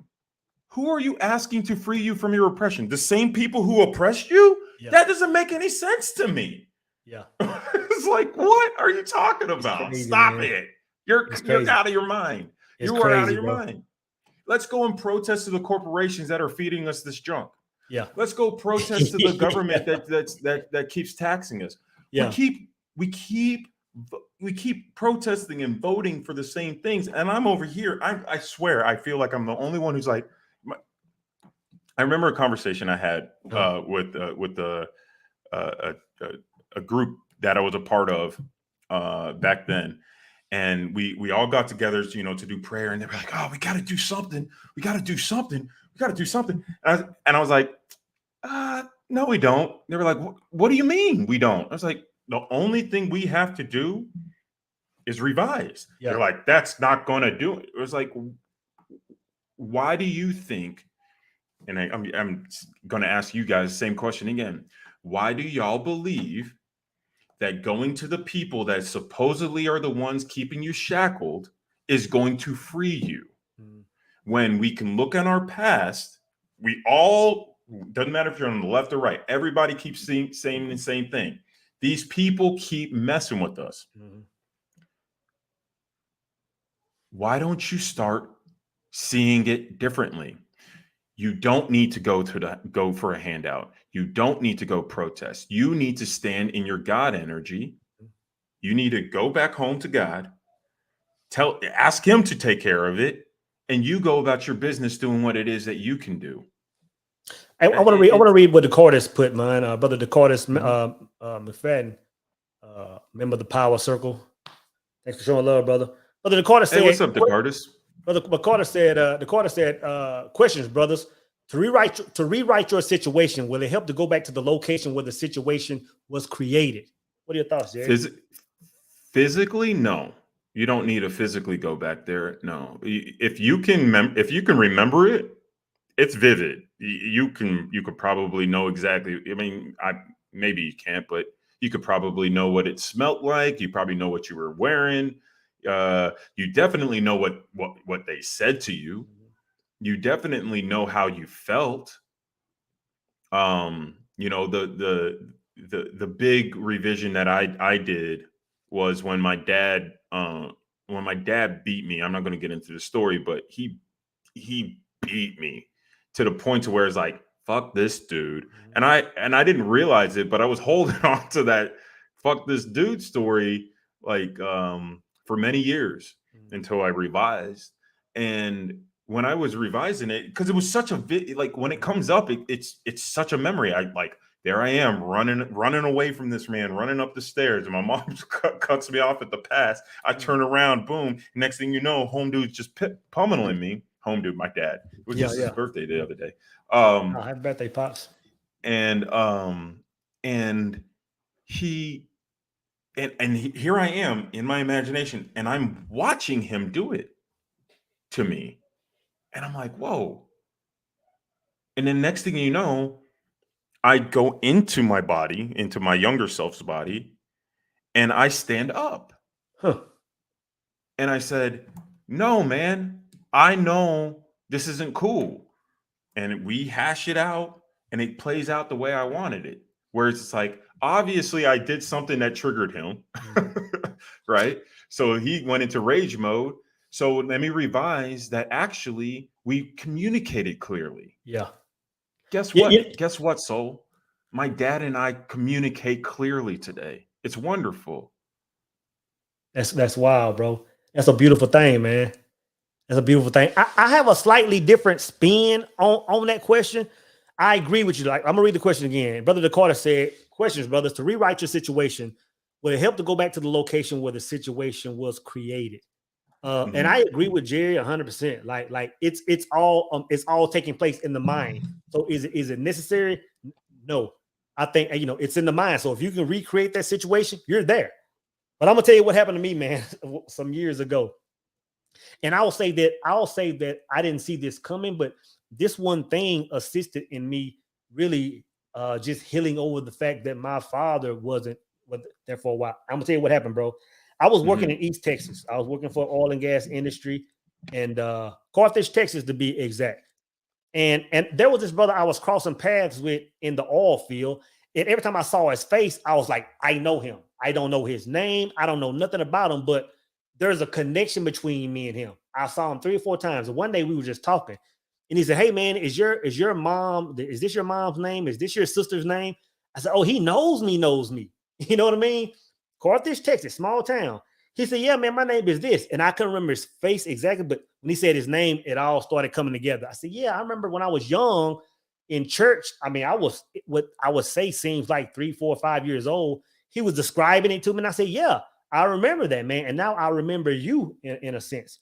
Who are you asking to free you from your oppression? The same people who oppressed you? Yeah. That doesn't make any sense to me. Yeah. It's like, what are you talking about? Crazy, stop man. It. You're out of your mind. You are out of your mind. Let's go and protest to the corporations that are feeding us this junk. Yeah. Let's go protest to the government that keeps taxing us. Yeah. We keep protesting and voting for the same things. And I'm over here. I swear, I feel like I'm the only one who's like, I remember a conversation I had with a group that I was a part of back then. And we all got together, to do prayer. And they were like, oh, we got to do something. We got to do something. We got to do something. And I was like, no, we don't. They were like, what do you mean we don't? I was like, the only thing we have to do is revise. Yeah. They're like, that's not going to do it. It was like, why do you think, and I'm going to ask you guys the same question again. Why do y'all believe that going to the people that supposedly are the ones keeping you shackled is going to free you? When we can look at our past, we all, doesn't matter if you're on the left or right, everybody keeps saying the same thing. These people keep messing with us. Why don't you start seeing it differently? You don't need to go for a handout. You don't need to go protest. You need to stand in your God energy. You need to go back home to God, ask him to take care of it, and you go about your business doing what it is that you can do. I want to read. I want to read what Decortis put, man. Brother Decortis McFadden, member of the Power Circle. Thanks for showing love, brother. Brother Decortis said, "Hey, what's up, Decortis?" Brother Decortis said, questions, brothers. To rewrite your situation, will it help to go back to the location where the situation was created? What are your thoughts, Jerry? Physically, no. You don't need to physically go back there. No. If you can remember it, it's vivid. You could probably know exactly. I mean, maybe you can't, but you could probably know what it smelled like. You probably know what you were wearing. You definitely know what they said to you. You definitely know how you felt. You know, the big revision that I did was when my dad beat me. I'm not going to get into the story, but he beat me to the point to where it's like, fuck this dude. And I didn't realize it, but I was holding on to that fuck this dude story like for many years until I revised. And when I was revising it, because it was such a like when it comes up, it's such a memory. There I am running away from this man, running up the stairs, and my mom cuts me off at the pass. I turn around, boom. Next thing you know, home dude's just pummeling me. Home dude, my dad. It was just his birthday the other day. Happy birthday, pops. And here I am in my imagination, and I'm watching him do it to me. And I'm like, whoa. And then next thing you know, I go into my body, into my younger self's body, and I stand up. And I said, no, man, I know this isn't cool. And we hash it out, and it plays out the way I wanted it. Whereas it's like, obviously I did something that triggered him, right? So he went into rage mode. So let me revise that actually we communicated clearly. Yeah. Guess what? Guess what, Soul? My dad and I communicate clearly today. It's wonderful. That's wild, bro. That's a beautiful thing, man. That's a beautiful thing. I have a slightly different spin on that question. I agree with you. Like, I'm gonna read the question again. Brother Dakota said, questions, brothers, to rewrite your situation, will it help to go back to the location where the situation was created? And I agree with Jerry 100%. Like it's all taking place in the mind. So is it necessary? No. I think it's in the mind. So if you can recreate that situation, you're there. But I'm gonna tell you what happened to me, man, some years ago. And I'll say that I didn't see this coming, but this one thing assisted in me really just healing over the fact that my father wasn't there for a while. I'm gonna tell you what happened, bro. I was working in East Texas. I was working for oil and gas industry, and Carthage, Texas, to be exact. And there was this brother I was crossing paths with in the oil field. And every time I saw his face, I was like, I know him. I don't know his name. I don't know nothing about him, but there's a connection between me and him. I saw him 3 or 4 times. And one day we were just talking. And he said, hey, man, is this your mom's name? Is this your sister's name? I said, oh, he knows me. You know what I mean? Carthage, Texas, small town. He said, yeah, man, my name is this. And I couldn't remember his face exactly, but when he said his name, it all started coming together. I said, yeah, I remember when I was young in church. I mean, I was what I would say seems like 3, 4, 5 years old. He was describing it to me. And I said, yeah, I remember that, man. And now I remember you in a sense.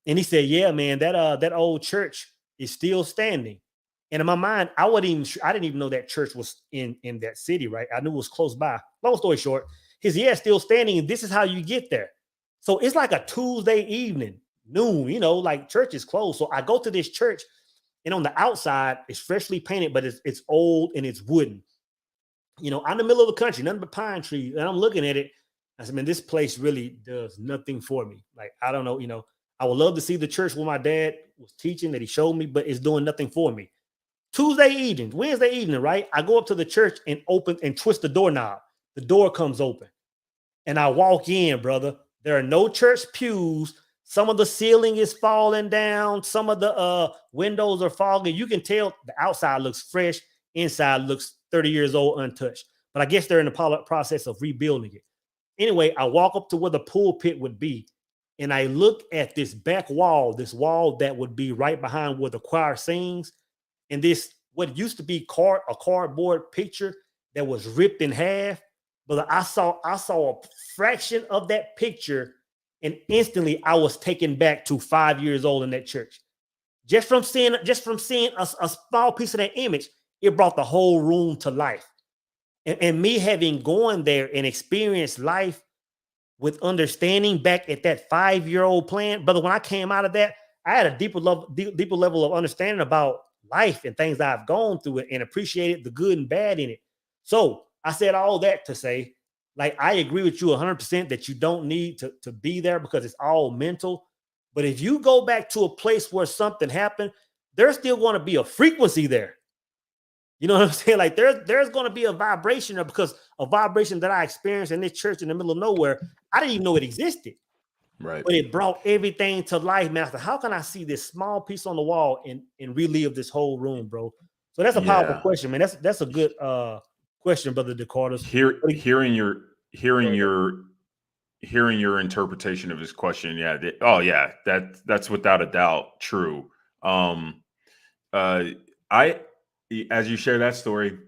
And he said, yeah, man, that old church is still standing. And in my mind, I didn't even know that church was in that city, right? I knew it was close by. Long story short, his still standing, and this is how you get there. So it's like a Tuesday evening, noon, like church is closed. So I go to this church, and on the outside, it's freshly painted, but it's old and it's wooden. I'm in the middle of the country, nothing but pine trees. And I'm looking at it. I said, man, this place really does nothing for me. Like, I don't know, I would love to see the church where my dad was teaching that he showed me, but it's doing nothing for me. Tuesday evening, Wednesday evening, right? I go up to the church and open and twist the doorknob. The door comes open and I walk in, brother. There are no church pews Some of the ceiling is falling down. Some of the windows are fogging. You can tell the outside looks fresh, inside looks 30 years old, untouched. But I guess they're in the process of rebuilding it. Anyway, I walk up to where the pulpit would be, and I look at this back wall, this wall that would be right behind where the choir sings, and this what used to be a cardboard picture that was ripped in half. But I saw a fraction of that picture, and instantly I was taken back to 5 years old in that church. Just from seeing a small piece of that image, it brought the whole room to life. And me having gone there and experienced life with understanding back at that 5-year-old plan, brother, when I came out of that, I had a deeper level of understanding about life and things I've gone through it and appreciated the good and bad in it. So I said all that to say, like, I agree with you 100% that you don't need to be there because it's all mental. But if you go back to a place where something happened, there's still going to be a frequency there. You know what I'm saying? Like there's going to be a vibration there, because a vibration that I experienced in this church in the middle of nowhere, I didn't even know it existed. Right. But it brought everything to life, man. I said, how can I see this small piece on the wall and relive this whole room, bro? So that's a powerful question, man. That's a good question, brother Decartus. Hearing your interpretation of his question, that's without a doubt true. As you share that story,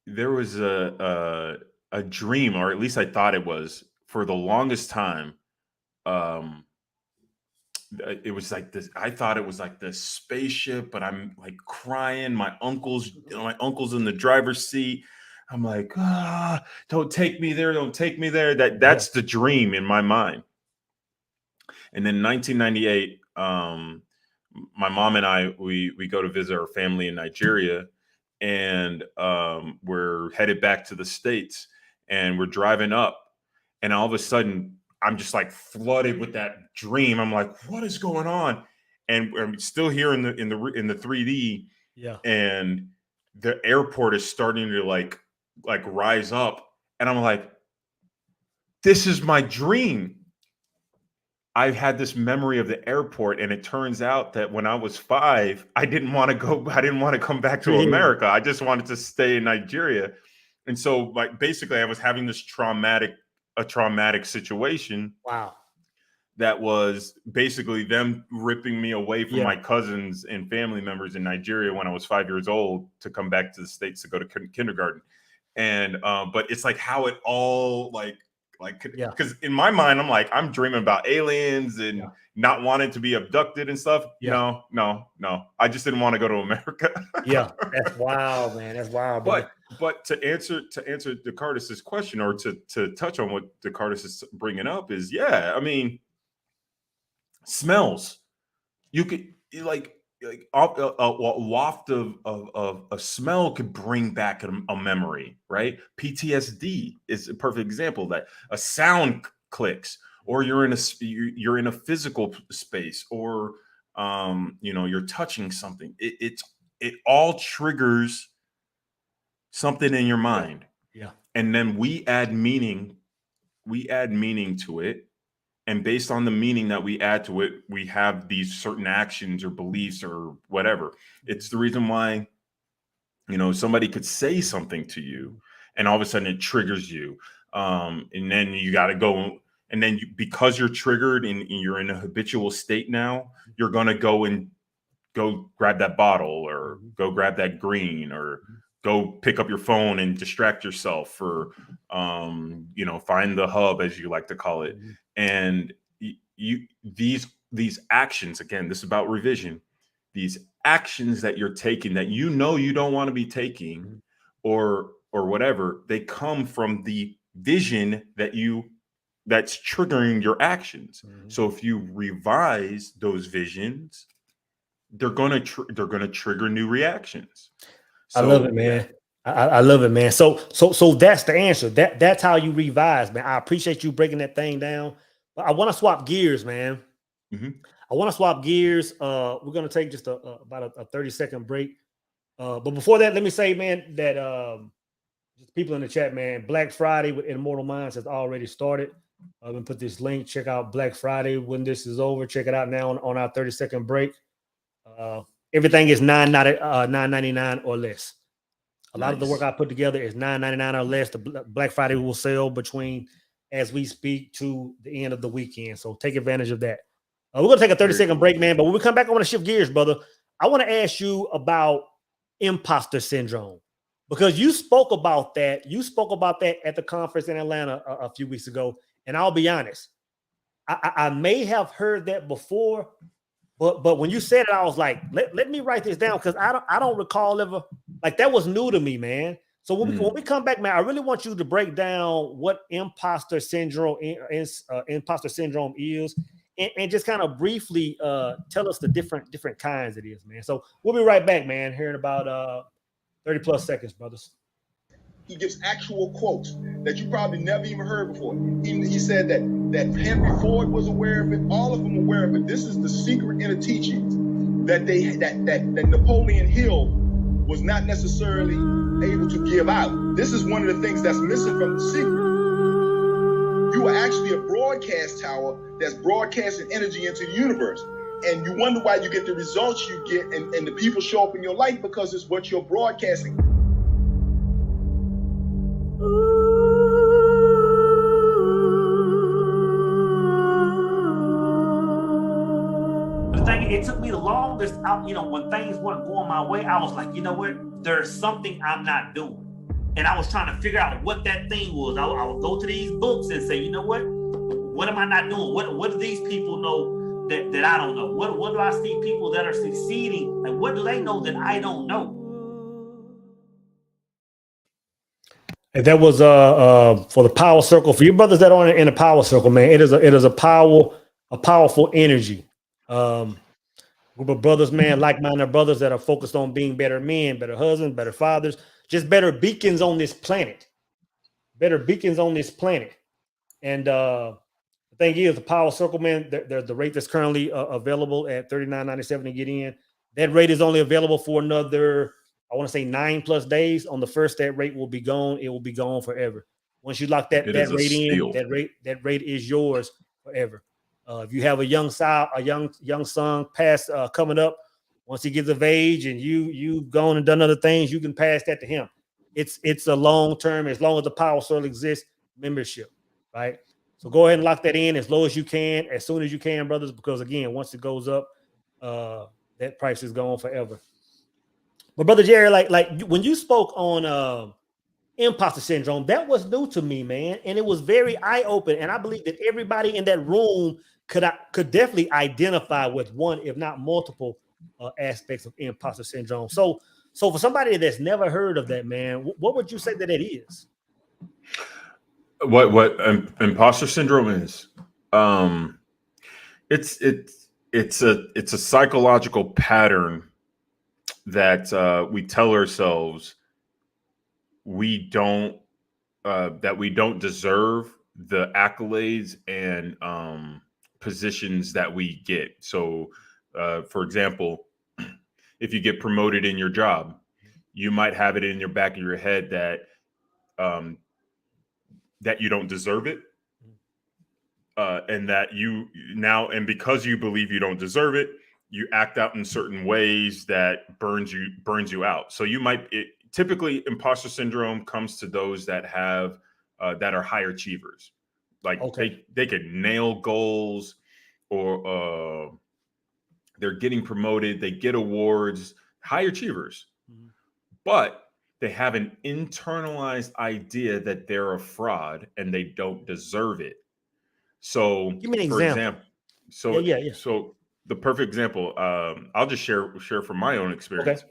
there was a dream, or at least I thought it was, for the longest time. It was like this. I thought it was like this spaceship, but I'm like crying. My uncle's in the driver's seat. I'm like, don't take me there. Don't take me there. That's the dream in my mind. And then 1998, my mom and I, we go to visit our family in Nigeria, and we're headed back to the States, and we're driving up, and all of a sudden I'm just like flooded with that dream. I'm like, what is going on? And I'm still here in the 3D. Yeah. And the airport is starting to like rise up, and I'm like, this is my dream. I've had this memory of the airport, and it turns out that when I was 5, I didn't want to go. I didn't want to come back to America. I just wanted to stay in Nigeria. And so, like, basically, I was having this traumatic situation. Wow. That was basically them ripping me away from my cousins and family members in Nigeria when I was 5 years old to come back to the States to go to kindergarten. And but it's like how it all because in my mind, I'm dreaming about aliens and not wanting to be abducted and stuff. No. I just didn't want to go to America. Yeah, that's wild, man. That's wild. But to answer Decartus's question, or to touch on what Decartus is bringing up, is I mean, smells. You could like a waft of a smell could bring back a memory, right? PTSD is a perfect example. That a sound clicks, or you're in a physical space, or you're touching something. It all triggers something in your mind. Yeah. And then we add meaning to it. And based on the meaning that we add to it, we have these certain actions or beliefs or whatever. It's the reason why, somebody could say something to you, and all of a sudden it triggers you. And then you got to go, and then because you're triggered and you're in a habitual state now, you're going to go grab that bottle, or go grab that green, or go pick up your phone and distract yourself, or find the hub, as you like to call it. And these actions, again, this is about revision. These actions that you're taking that you don't want to be taking, or whatever, they come from the vision that's triggering your actions. So if you revise those visions, they're gonna trigger new reactions. So, I love it, man. I love it, man. So that's the answer. That's how you revise, man. I appreciate you breaking that thing down. But I want to swap gears, man. I want to swap gears. We're gonna take just about a 30-second break. But before that, let me say, man, that just people in the chat, man, Black Friday with Immortal Minds has already started. I'm gonna put this link. Check out Black Friday when this is over. Check it out now on our 30-second break. Uh, everything is $9.99 or less. A lot of the work I put together is $9.99 or less. The Black Friday will sell between as we speak to the end of the weekend. So take advantage of that. We're gonna take a 30-second break, man. But when we come back, I want to shift gears, brother. I want to ask you about imposter syndrome because you spoke about that. You spoke about that at the conference in Atlanta a few weeks ago. And I'll be honest, I may have heard that before, but when you said it, I was like, let me write this down because I don't recall ever like that was new to me, man. So when we come back, man, I really want you to break down what imposter syndrome is, and just kind of briefly tell us the different kinds it is, man. So we'll be right back, man. Here in about 30 plus seconds, brothers. He gives actual quotes that you probably never even heard before. He said that Henry Ford was aware of it. All of them aware of it. This is the secret inner teachings that that Napoleon Hill was not necessarily able to give out. This is one of the things that's missing from the secret. You are actually a broadcast tower that's broadcasting energy into the universe. And you wonder why you get the results you get and the people show up in your life because it's what you're broadcasting. It took me the longest out, when things weren't going my way, I was like, you know what? There's something I'm not doing. And I was trying to figure out what that thing was. I would go to these books and say, you know what am I not doing? What do these people know that I don't know? What do I see people that are succeeding? Like, what do they know that I don't know? And that was for the power circle. For you brothers that are in the power circle, man, it is a powerful energy. Group of brothers, man, like-minded brothers that are focused on being better men, better husbands, better fathers, just better beacons on this planet. Better beacons on this planet. And the thing is, the power circle, man, the rate that's currently available at $39.97 to get in. That rate is only available for another, I want to say 9+ days. On the first, that rate will be gone. It will be gone forever. Once you lock that rate in, that rate is yours forever. If you have a young son past coming up, once he gets of age and you've gone and done other things, you can pass that to him. It's a long term, as long as the power circle exists, membership, right? So go ahead and lock that in as low as you can, as soon as you can, brothers, because again, once it goes up, that price is gone forever. But Brother Jerry, like when you spoke on imposter syndrome, that was new to me, man, and it was very eye-opening. And I believe that everybody in that room could definitely identify with one, if not multiple, aspects of imposter syndrome. So for somebody that's never heard of that, man, what would you say that it is? What imposter syndrome is? It's a psychological pattern that we tell ourselves we don't deserve the accolades and positions that we get. So, for example, if you get promoted in your job, you might have it in your back of your head that that you don't deserve it, and that and because you believe you don't deserve it, you act out in certain ways that burns you out. So you might typically imposter syndrome comes to those that have that are high achievers. Like they can nail goals, or they're getting promoted, they get awards, high achievers, but they have an internalized idea that they're a fraud and they don't deserve it. So give me an example. So the perfect example, I'll just share from my own experience.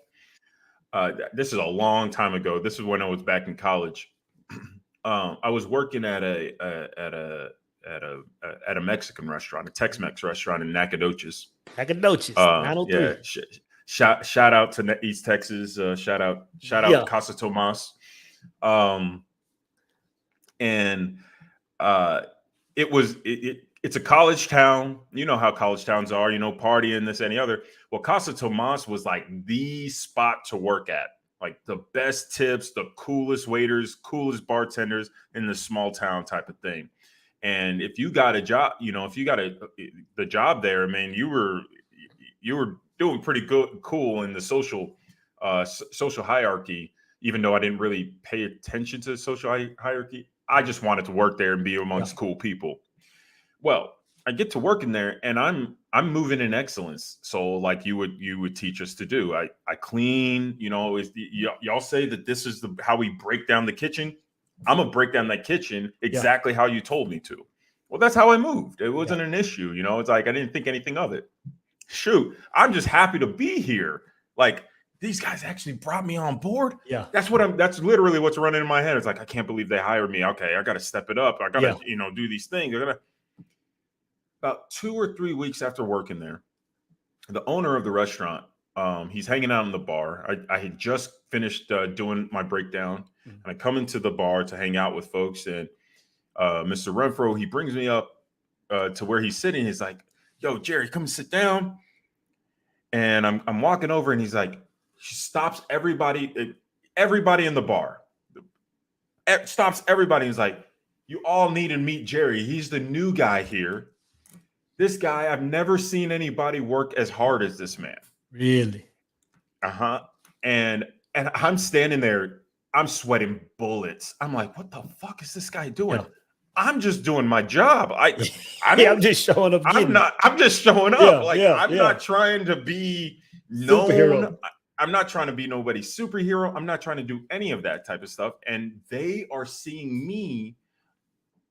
This is a long time ago. This is when I was back in college. I was working at a Mexican restaurant, a Tex-Mex restaurant in Nacogdoches. 903. Yeah. Shout out to East Texas. Shout out Casa Tomas. It's a college town. You know how college towns are, partying, this, any other. Well, Casa Tomas was like the spot to work at. Like the best tips, the coolest waiters, coolest bartenders in the small town type of thing. And if you got a job, if you got the job there, man, you were doing pretty good, cool in the social hierarchy. Even though I didn't really pay attention to the social hierarchy, I just wanted to work there and be amongst cool people. Well, I get to work in there, and I'm moving in excellence. So like you would teach us to do. I clean. Y'all say that this is how we break down the kitchen. I'm gonna break down that kitchen exactly how you told me to. Well, that's how I moved. It wasn't an issue. It's like I didn't think anything of it. Shoot, I'm just happy to be here. Like, these guys actually brought me on board. Yeah. That's literally what's running in my head. It's like, I can't believe they hired me. Okay, I got to step it up. I got to, do these things. About 2 or 3 weeks after working there, the owner of the restaurant, he's hanging out in the bar. I had just finished doing my breakdown, and I come into the bar to hang out with folks. And Mr. Renfro, he brings me up to where he's sitting. He's like, "Yo, Jerry, come sit down." And I'm walking over, and he's like, she stops everybody in the bar. Stops everybody. He's like, "You all need to meet Jerry. He's the new guy here. This guy, I've never seen anybody work as hard as this man." Really? And I'm standing there, I'm sweating bullets. I'm like, what the fuck is this guy doing? Yeah. I'm just doing my job. I'm just showing up. I'm just showing up. I'm not trying to be known. Superhero. I'm not trying to be nobody's superhero. I'm not trying to do any of that type of stuff. And they are seeing me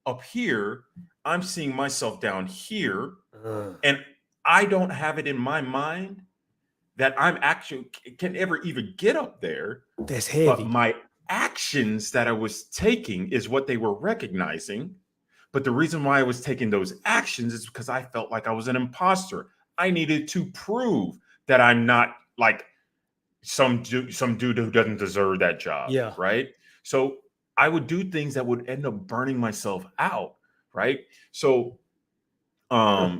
up here. I'm seeing myself down here. And I don't have it in my mind that I'm actually can ever even get up there. That's heavy. But my actions that I was taking is what they were recognizing. But the reason why I was taking those actions is because I felt like I was an imposter. I needed to prove that I'm not like some dude who doesn't deserve that job. Yeah. Right. So I would do things that would end up burning myself out. Right. So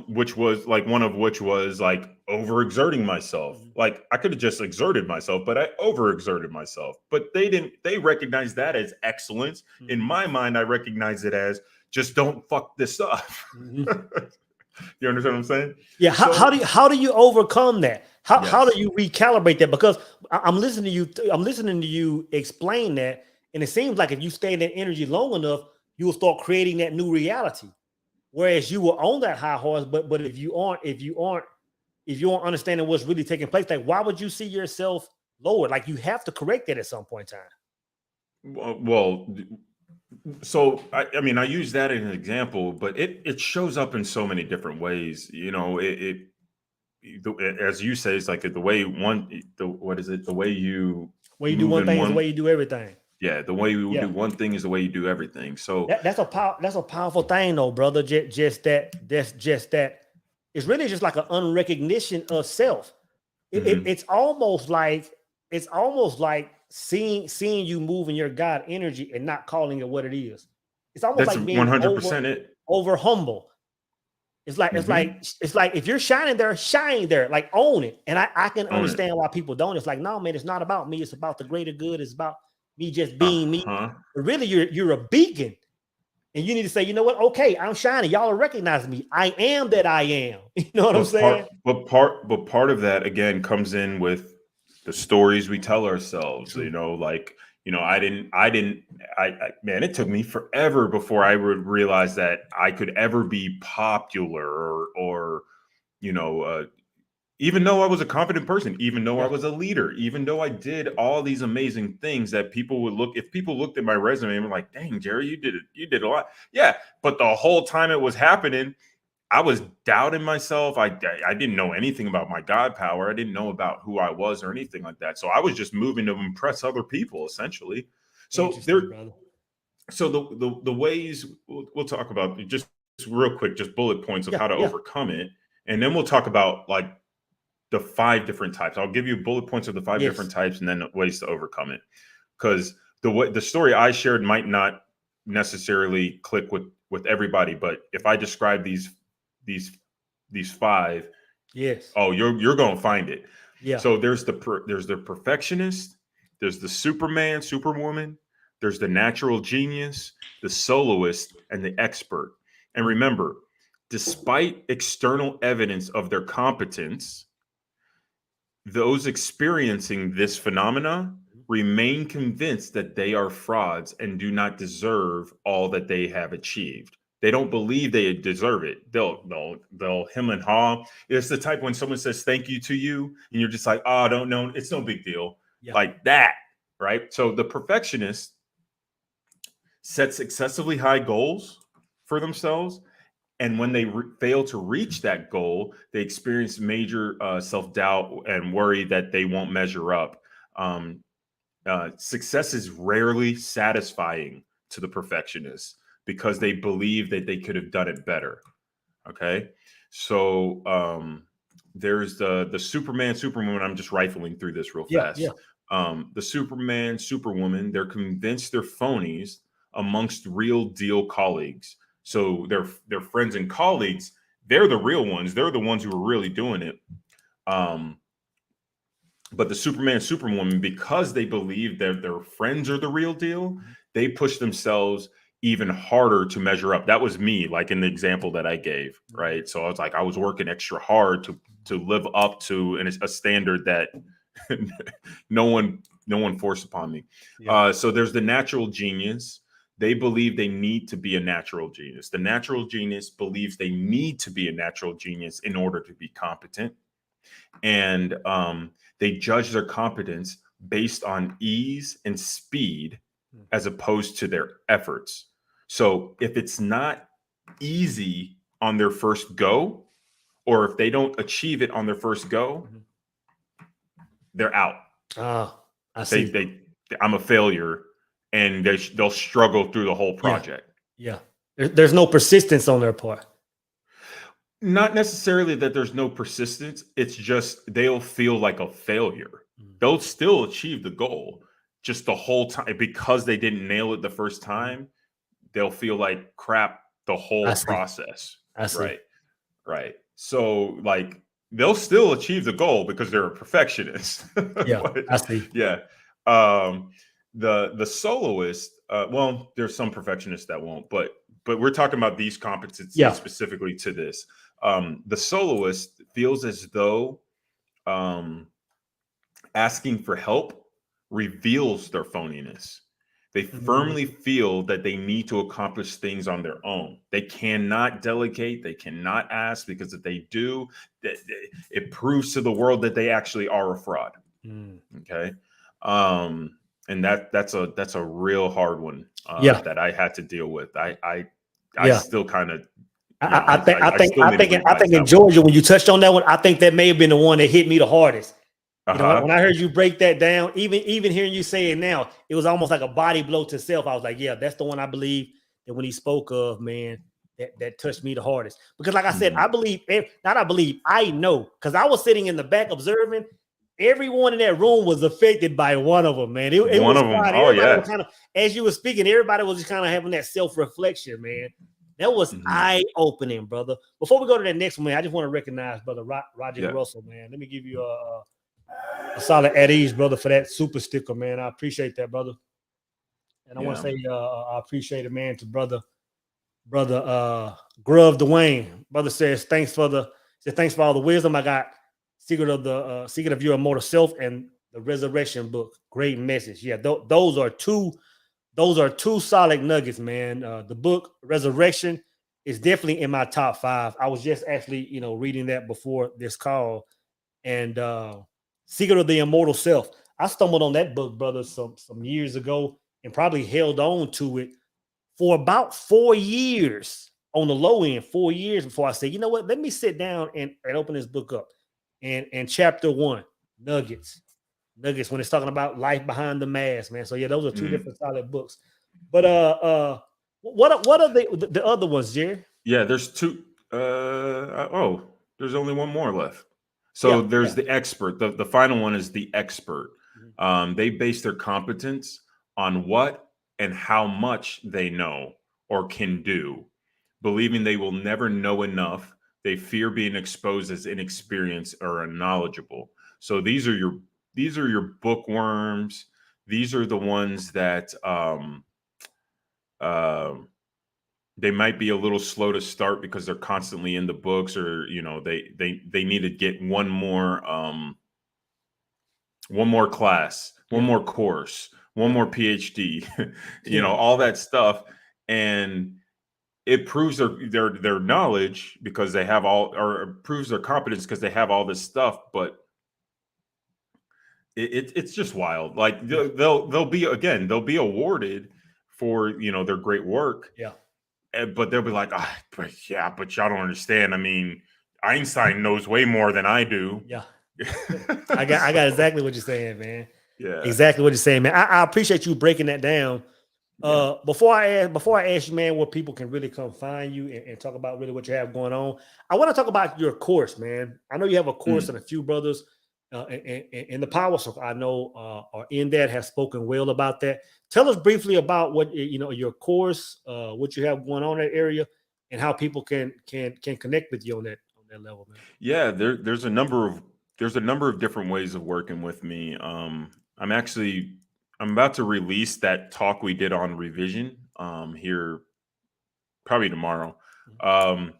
which was like overexerting myself. Like, I could have just exerted myself, but I overexerted myself. But they recognized that as excellence. In my mind, I recognize it as just don't fuck this up. You understand what I'm saying? Yeah. How do you overcome that? How do you recalibrate that? Because I'm listening to you explain that, and it seems like if you stay in that energy long enough, you will start creating that new reality. Whereas you were on that high horse, but if you aren't understanding what's really taking place, like, why would you see yourself lower? Like, you have to correct that at some point in time. Well, so I mean, I use that as an example, but it shows up in so many different ways. As you say, it's like the way you do one thing is the way you do everything. Yeah, the way you do one thing is the way you do everything. So that's a powerful thing, though, brother. Just that it's really just like an unrecognition of self. It's almost like seeing you move in your God energy and not calling it what it is. It's almost that's like being 100% over humble. It's like if you're shining there, like, own it. And I can understand why people don't. It's like, no, man, it's not about me. It's about the greater good. It's about me just being me. But really, you're a beacon, and you need to say, you know what? Okay, I'm shining. Y'all are recognizing me. I am that I am. You know what I'm saying? But part of that again comes in with the stories we tell ourselves. True. Man, it took me forever before I would realize that I could ever be popular or even though I was a confident person, even though I was a leader, even though I did all these amazing things that people would if people looked at my resume and were like, "Dang, Jerry, you did a lot." Yeah. But the whole time it was happening, I was doubting myself. I didn't know anything about my God power. I didn't know about who I was or anything like that. So I was just moving to impress other people, essentially. So the ways we'll talk about just real quick, just bullet points of how to overcome it. And then we'll talk about like the 5 different types. I'll give you bullet points of the 5 different types and then ways to overcome it. Because the story I shared might not necessarily click with everybody, but if I describe these 5, you're gonna find it. Yeah. So there's the perfectionist, there's the Superman, Superwoman, there's the natural genius, the soloist, and the expert. And remember, despite external evidence of their competence, those experiencing this phenomena remain convinced that they are frauds and do not deserve all that they have achieved. They don't believe they deserve it. They'll hem and haw. It's the type when someone says thank you to you and you're just like, oh, I don't know. It's no big deal. Yeah. Like that, right? So the perfectionist sets excessively high goals for themselves. And when they fail to reach that goal, they experience major self-doubt and worry that they won't measure up. Success is rarely satisfying to the perfectionist because they believe that they could have done it better. Okay. So there's the Superman, Superwoman. I'm just rifling through this real fast. Yeah. The Superman, Superwoman, they're convinced they're phonies amongst real deal colleagues. So their friends and colleagues, they're the real ones. They're the ones who are really doing it. But the Superman, Superwoman, because they believe that their friends are the real deal, they push themselves even harder to measure up. That was me, like in the example that I gave, right? So I was working extra hard to live up to a standard that no one forced upon me. Yeah. So there's the natural genius. They believe they need to be a natural genius. The natural genius believes they need to be a natural genius in order to be competent. And they judge their competence based on ease and speed as opposed to their efforts. So if it's not easy on their first go, or if they don't achieve it on their first go, they're out. I see. I'm a failure, and they'll struggle through the whole project. Yeah. There's no persistence on their part. Not necessarily that there's no persistence. It's just they'll feel like a failure. They'll still achieve the goal, just the whole time, because they didn't nail it the first time. They'll feel like crap the whole process. I see. Right. So like they'll still achieve the goal because they're a perfectionist. Yeah, But, I see. Yeah. The soloist, well, there's some perfectionists that won't, but we're talking about these competencies specifically to this. The soloist feels as though asking for help reveals their phoniness. They firmly feel that they need to accomplish things on their own. They cannot delegate. They cannot ask, because if they do, it proves to the world that they actually are a fraud. Okay. And that's a real hard one that I had to deal with. I still kind of, I think in Georgia, when you touched on that one, I think that may have been the one that hit me the hardest. You know, when I heard you break that down, even hearing you say it now, it was almost like a body blow to self. I was like, yeah, that's the one I believe that when he spoke of, man, that touched me the hardest. Because like I said, I know, because I was sitting in the back observing. Everyone in that room was affected by one of them, man. It one was of them. everybody was kind of, as you were speaking, everybody was just kind of having that self-reflection, man. That was eye-opening, brother. Before we go to that next one, man, I just want to recognize Brother Roger Russell, man. Let me give you a solid at ease, brother, for that super sticker, man. I appreciate that, brother. And I want to say I appreciate it, man, to brother Grub Dwayne. Brother says thanks for all the wisdom I got. Secret of Your Immortal Self and the Resurrection book. Great message. Yeah, those are two solid nuggets, man. The book Resurrection is definitely in my top 5. I was just actually, reading that before this call. And Secret of the Immortal Self. I stumbled on that book, brother, some years ago, and probably held on to it for about 4 years, on the low end, 4 years before I said, you know what, let me sit down and open this book up. And chapter 1, Nuggets, when it's talking about life behind the mask, man. So yeah, those are two different solid books. But what are the other ones, Jerry? Yeah, there's two. There's only one more left. So there's The Expert. The final one is The Expert. They base their competence on what and how much they know or can do, believing they will never know enough. They fear being exposed as inexperienced or unknowledgeable. So these are your bookworms. These are the ones that they might be a little slow to start because they're constantly in the books, or they need to get one more class, one Yeah. more course, one more PhD, Yeah. all that stuff. And it proves their knowledge because they have all, or it proves their competence because they have all this stuff. But it's just wild. Like Yeah. they'll be awarded for their great work, Yeah. but they'll be like, but y'all don't understand. I mean, Einstein knows way more than I do. Yeah. I got exactly what you're saying, man. Yeah. Exactly what you're saying, man. I appreciate you breaking that down. Yeah. Before I ask you, man, where people can really come find you and talk about really what you have going on, I want to talk about your course, man. I know you have a course, and a few brothers in the Power Circle I know are in that, have spoken well about that. Tell us briefly about what your course, what you have going on in that area, and how people can connect with you on that level, man. Yeah, there's a number of different ways of working with me. I'm about to release that talk we did on revision here probably tomorrow. Um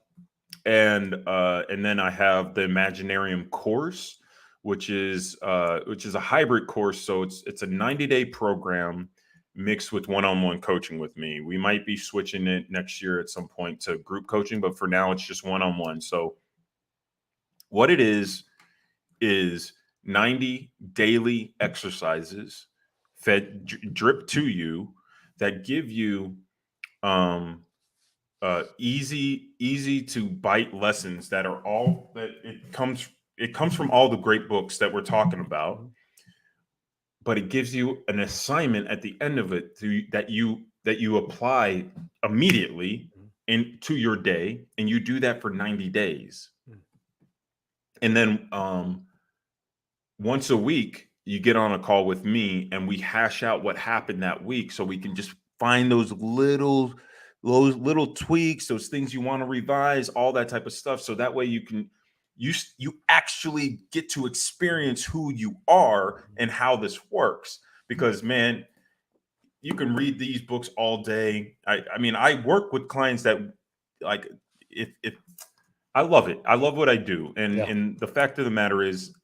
and then I have the Imaginarium course, which is a hybrid course. So it's a 90-day program mixed with one-on-one coaching with me. We might be switching it next year at some point to group coaching, but for now it's just one-on-one. So what it is 90 daily exercises fed drip to you that give you easy to bite lessons that are all that it comes from all the great books that we're talking about, but it gives you an assignment at the end of it that you apply immediately into your day, and you do that for 90 days. And then once a week you get on a call with me and we hash out what happened that week, so we can just find those little tweaks, those things you want to revise, all that type of stuff, so that way you actually get to experience who you are and how this works. Because man, you can read these books all day. I mean, I work with clients that, like, if I love it. I love what I do. And the fact of the matter is,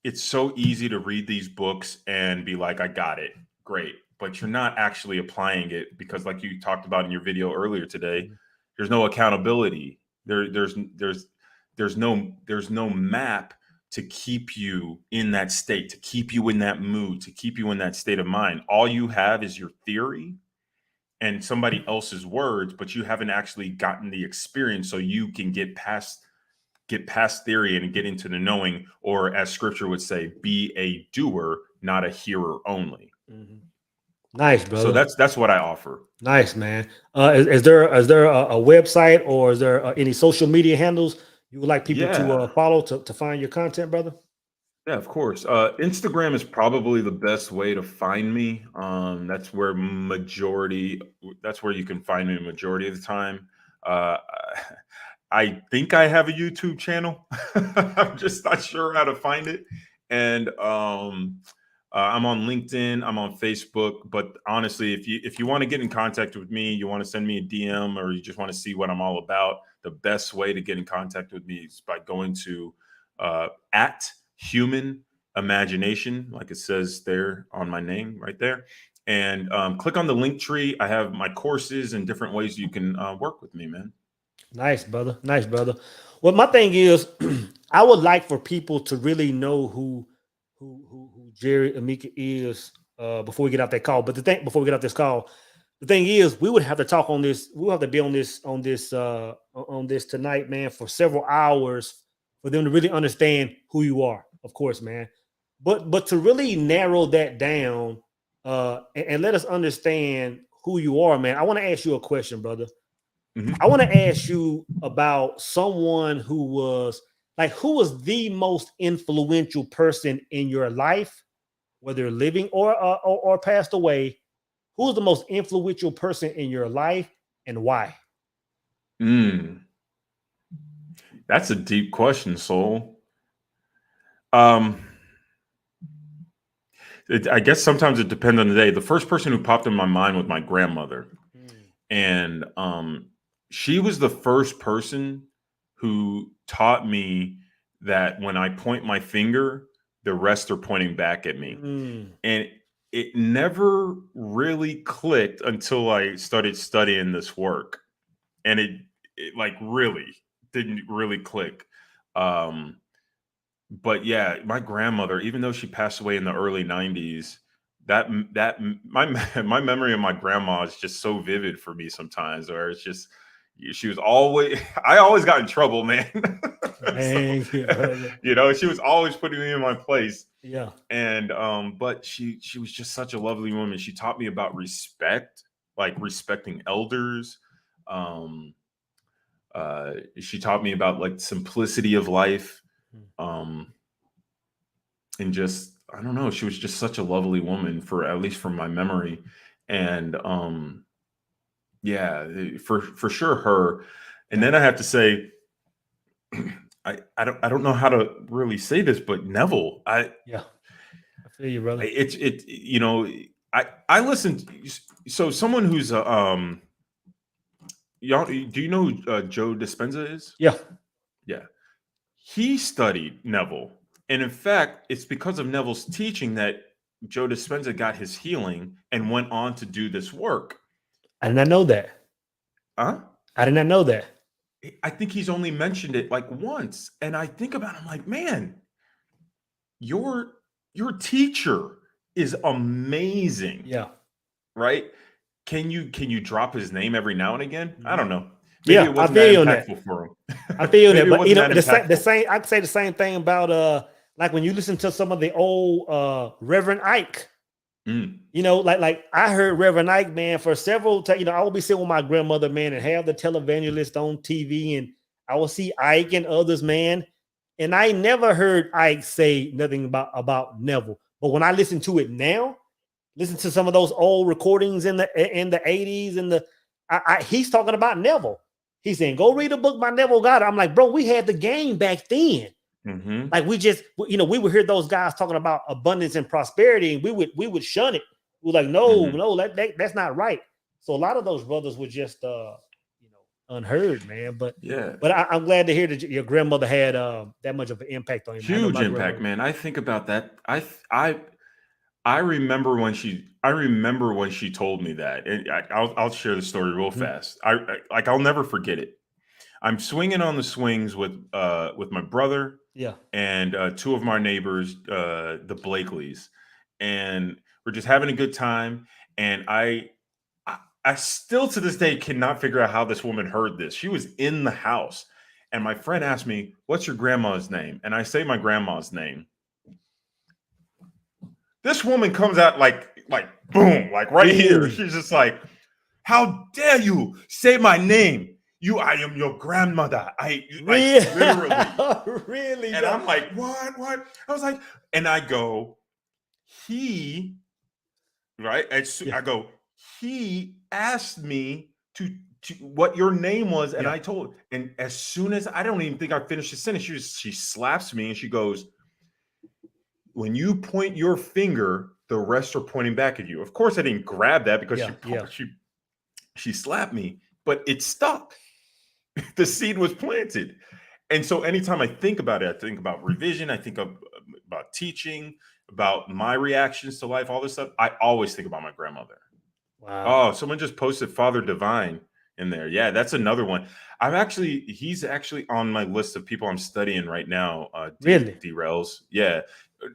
it's so easy to read these books and be like, I got it. Great. But you're not actually applying it, because like you talked about in your video earlier today, there's no accountability. There's no map to keep you in that state, to keep you in that mood, to keep you in that state of mind. All you have is your theory and somebody else's words, but you haven't actually gotten the experience, so you can get past theory and get into the knowing, or as scripture would say, be a doer, not a hearer only. Nice, brother. So that's what I offer. Nice, man. Is there a website, or is there any social media handles you would like people to follow to find your content, brother? Yeah, of course. Instagram is probably the best way to find me. That's where you can find me a majority of the time. I think I have a YouTube channel. I'm just not sure how to find it. And I'm on LinkedIn, I'm on Facebook. But honestly, if you want to get in contact with me, you want to send me a DM, or you just want to see what I'm all about, the best way to get in contact with me is by going to at Human Imagination, like it says there on my name right there, and click on the link tree. I have my courses and different ways you can work with me, man. Nice, brother. Nice, brother. Well, my thing is, I would like for people to really know who Jerry Amika is before we get out that call. But before we get out this call, the thing is, we would have to talk on this. We'll have to be on this tonight, man, for several hours for them to really understand who you are. Of course, man. But to really narrow that down and let us understand who you are, man. I want to ask you a question, brother. I want to ask you about someone who was the most influential person in your life, whether living or passed away. Who is the most influential person in your life, and why? That's a deep question, Soul. I guess sometimes it depends on the day. The first person who popped in my mind was my grandmother. And she was the first person who taught me that when I point my finger, the rest are pointing back at me. Mm. And it never really clicked until I started studying this work. And it like really didn't really click. But yeah, my grandmother, even though she passed away in the early 90s, my my memory of my grandma is just so vivid for me sometimes, or it's just she was always I always got in trouble, man. So, Dang, yeah. she was always putting me in my place. Yeah. And but she was just such a lovely woman. She taught me about respect, like respecting elders. Um she taught me about like simplicity of life. Um and just I don't know, she was just such a lovely woman, for at least from my memory. And yeah, for sure her. And then I have to say, I don't know how to really say this, but Neville, Yeah. I feel you, brother. I listened. So someone who's y'all, do you know who Joe Dispenza is? Yeah. Yeah, he studied Neville, and in fact, it's because of Neville's teaching that Joe Dispenza got his healing and went on to do this work. I did not know that. Huh? I did not know that. I think he's only mentioned it like once, and I think about it, I'm like, man, your teacher is amazing. Yeah. Right? Can you drop his name every now and again? I don't know. Yeah, it wasn't I feel that you on that. impactful for him. I feel that, Maybe it but wasn't that the impactful. same. I could say the same thing about like when you listen to some of the old Reverend Ike. Mm, Like I heard Reverend Ike, man, for several times. I would be sitting with my grandmother, man, and have the televangelist on TV, and I will see Ike and others, man. And I never heard Ike say nothing about Neville. But when I listen to it now, listen to some of those old recordings in the 80s, and he's talking about Neville. He's saying, go read a book by Neville Goddard. I'm like, bro, we had the game back then. mhm. Like we just, we would hear those guys talking about abundance and prosperity, and we would shun it. We're like, no, Mhm. that's not right. So a lot of those brothers were just, unheard, man. But Yeah. I'm glad to hear that your grandmother had that much of an impact on you. Man. I know Huge my impact, grandmother- man. I think about that. I remember when she told me that. And I'll share the story real Mhm. fast. I'll never forget it. I'm swinging on the swings with my brother Yeah. and two of my neighbors, the Blakeleys, and we're just having a good time. And I still to this day cannot figure out how this woman heard this. She was in the house, and my friend asked me, "What's your grandma's name?" And I say my grandma's name. This woman comes out like boom, like right here. She's just like, "How dare you say my name? I am your grandmother." Really? Literally. Really? And I'm like, what? I was like, and I go, he, right? Yeah. I go, he asked me to what your name was, and Yeah. I told, and as soon as I don't even think I finished the sentence, she slaps me and she goes, when you point your finger, the rest are pointing back at you. Of course, I didn't grab that because she slapped me, but it stuck. The seed was planted. And so anytime I think about it, I think about revision, I think about teaching, about my reactions to life, all this stuff. I always think about my grandmother. Wow. Oh, someone just posted Father Divine in there. Yeah, that's another one. He's actually on my list of people I'm studying right now. Really? Derails. Yeah.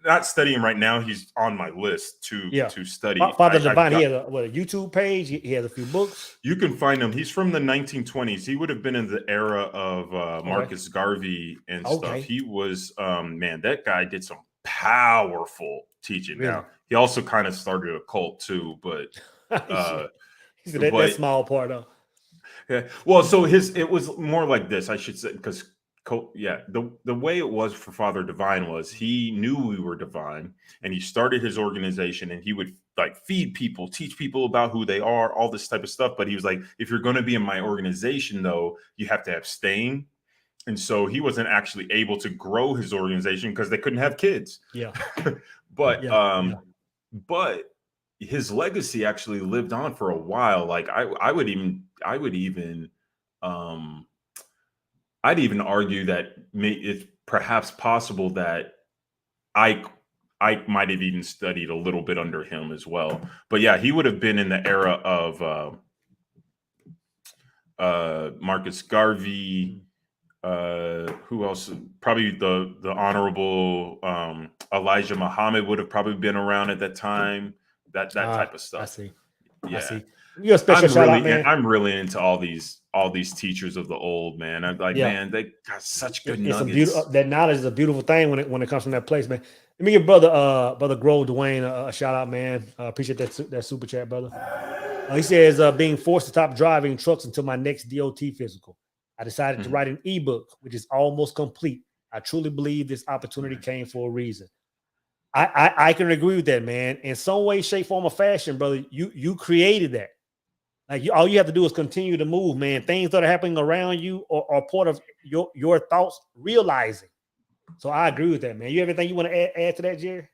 Not studying right now. He's on my list to study. Father Divine, he has a YouTube page. He has a few books. You can find him. He's from the 1920s. He would have been in the era of Marcus Garvey and stuff. He was, man, that guy did some powerful teaching. Really? Now, he also kind of started a cult too, but that small part of. Yeah. Well, so it was more like this, I should say, because the way it was for Father Divine was he knew we were divine, and he started his organization, and he would like feed people, teach people about who they are, all this type of stuff. But he was like, if you're going to be in my organization, though, you have to abstain. And so he wasn't actually able to grow his organization because they couldn't have kids. Yeah. But but his legacy actually lived on for a while. Like I would even I'd even argue that it's perhaps possible that Ike might have even studied a little bit under him as well. But yeah, he would have been in the era of Marcus Garvey. Who else? Probably the honorable Elijah Muhammad would have probably been around at that time. That type of stuff. I see. Yeah. I see. You're a special shout out, man. I'm really into all these teachers of the old, man. I'm like, man, they got such good nuggets. That knowledge is a beautiful thing when it comes from that place, man. Let me give brother Grove Dwayne a shout out, man. Appreciate that super chat, brother. He says, being forced to stop driving trucks until my next DOT physical. I decided to write an ebook, which is almost complete. I truly believe this opportunity came for a reason. I can agree with that, man. In some way, shape, form, or fashion, brother, you created that. Like all you have to do is continue to move, man. Things that are happening around you are part of your thoughts realizing. So I agree with that, man. You have anything you want to add to that, Jerry?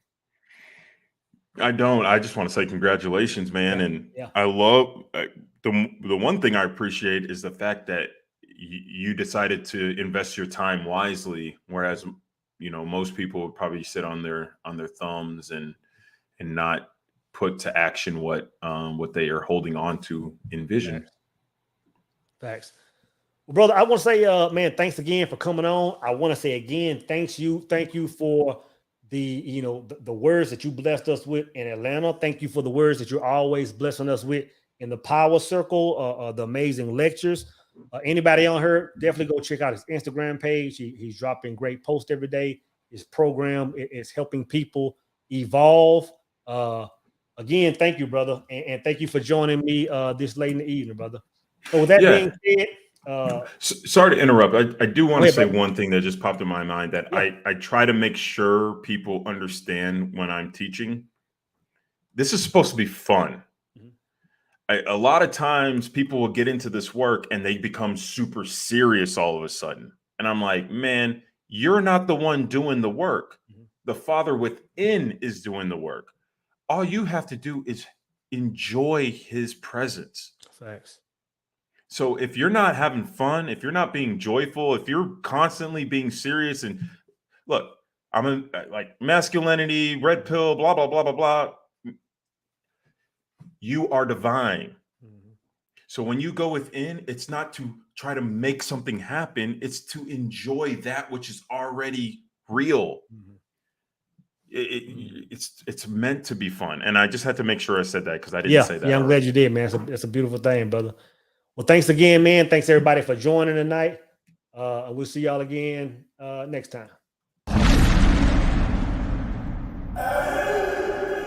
I don't. I just want to say congratulations, man. And yeah. I love the one thing I appreciate is the fact that you decided to invest your time wisely, whereas most people would probably sit on their thumbs and not put to action what they are holding on to in vision. Facts. Well, brother, I want to say, man, thanks again for coming on. I want to say again, thank you for the words that you blessed us with in Atlanta. Thank you for the words that you're always blessing us with in the Power Circle, the amazing lectures. Anybody on here, definitely go check out his Instagram page. He's dropping great posts every day. His program is helping people evolve. Again, thank you, brother. And thank you for joining me this late in the evening, brother. So with that being said, sorry to interrupt. I do want to say one thing that just popped in my mind that I try to make sure people understand when I'm teaching. This is supposed to be fun. A lot of times people will get into this work and they become super serious all of a sudden. And I'm like, man, you're not the one doing the work. The Father within is doing the work. All you have to do is enjoy his presence. Facts. So if you're not having fun, if you're not being joyful, if you're constantly being serious and look, I'm like masculinity, red pill, blah, blah, blah, blah, blah. You are divine. So when you go within, it's not to try to make something happen. It's to enjoy that which is already real. It's meant to be fun. And I just had to make sure I said that because I didn't say that. Yeah, I'm glad you did, man. It's a beautiful thing, brother. Well, thanks again, man. Thanks everybody for joining tonight. And we'll see y'all again next time.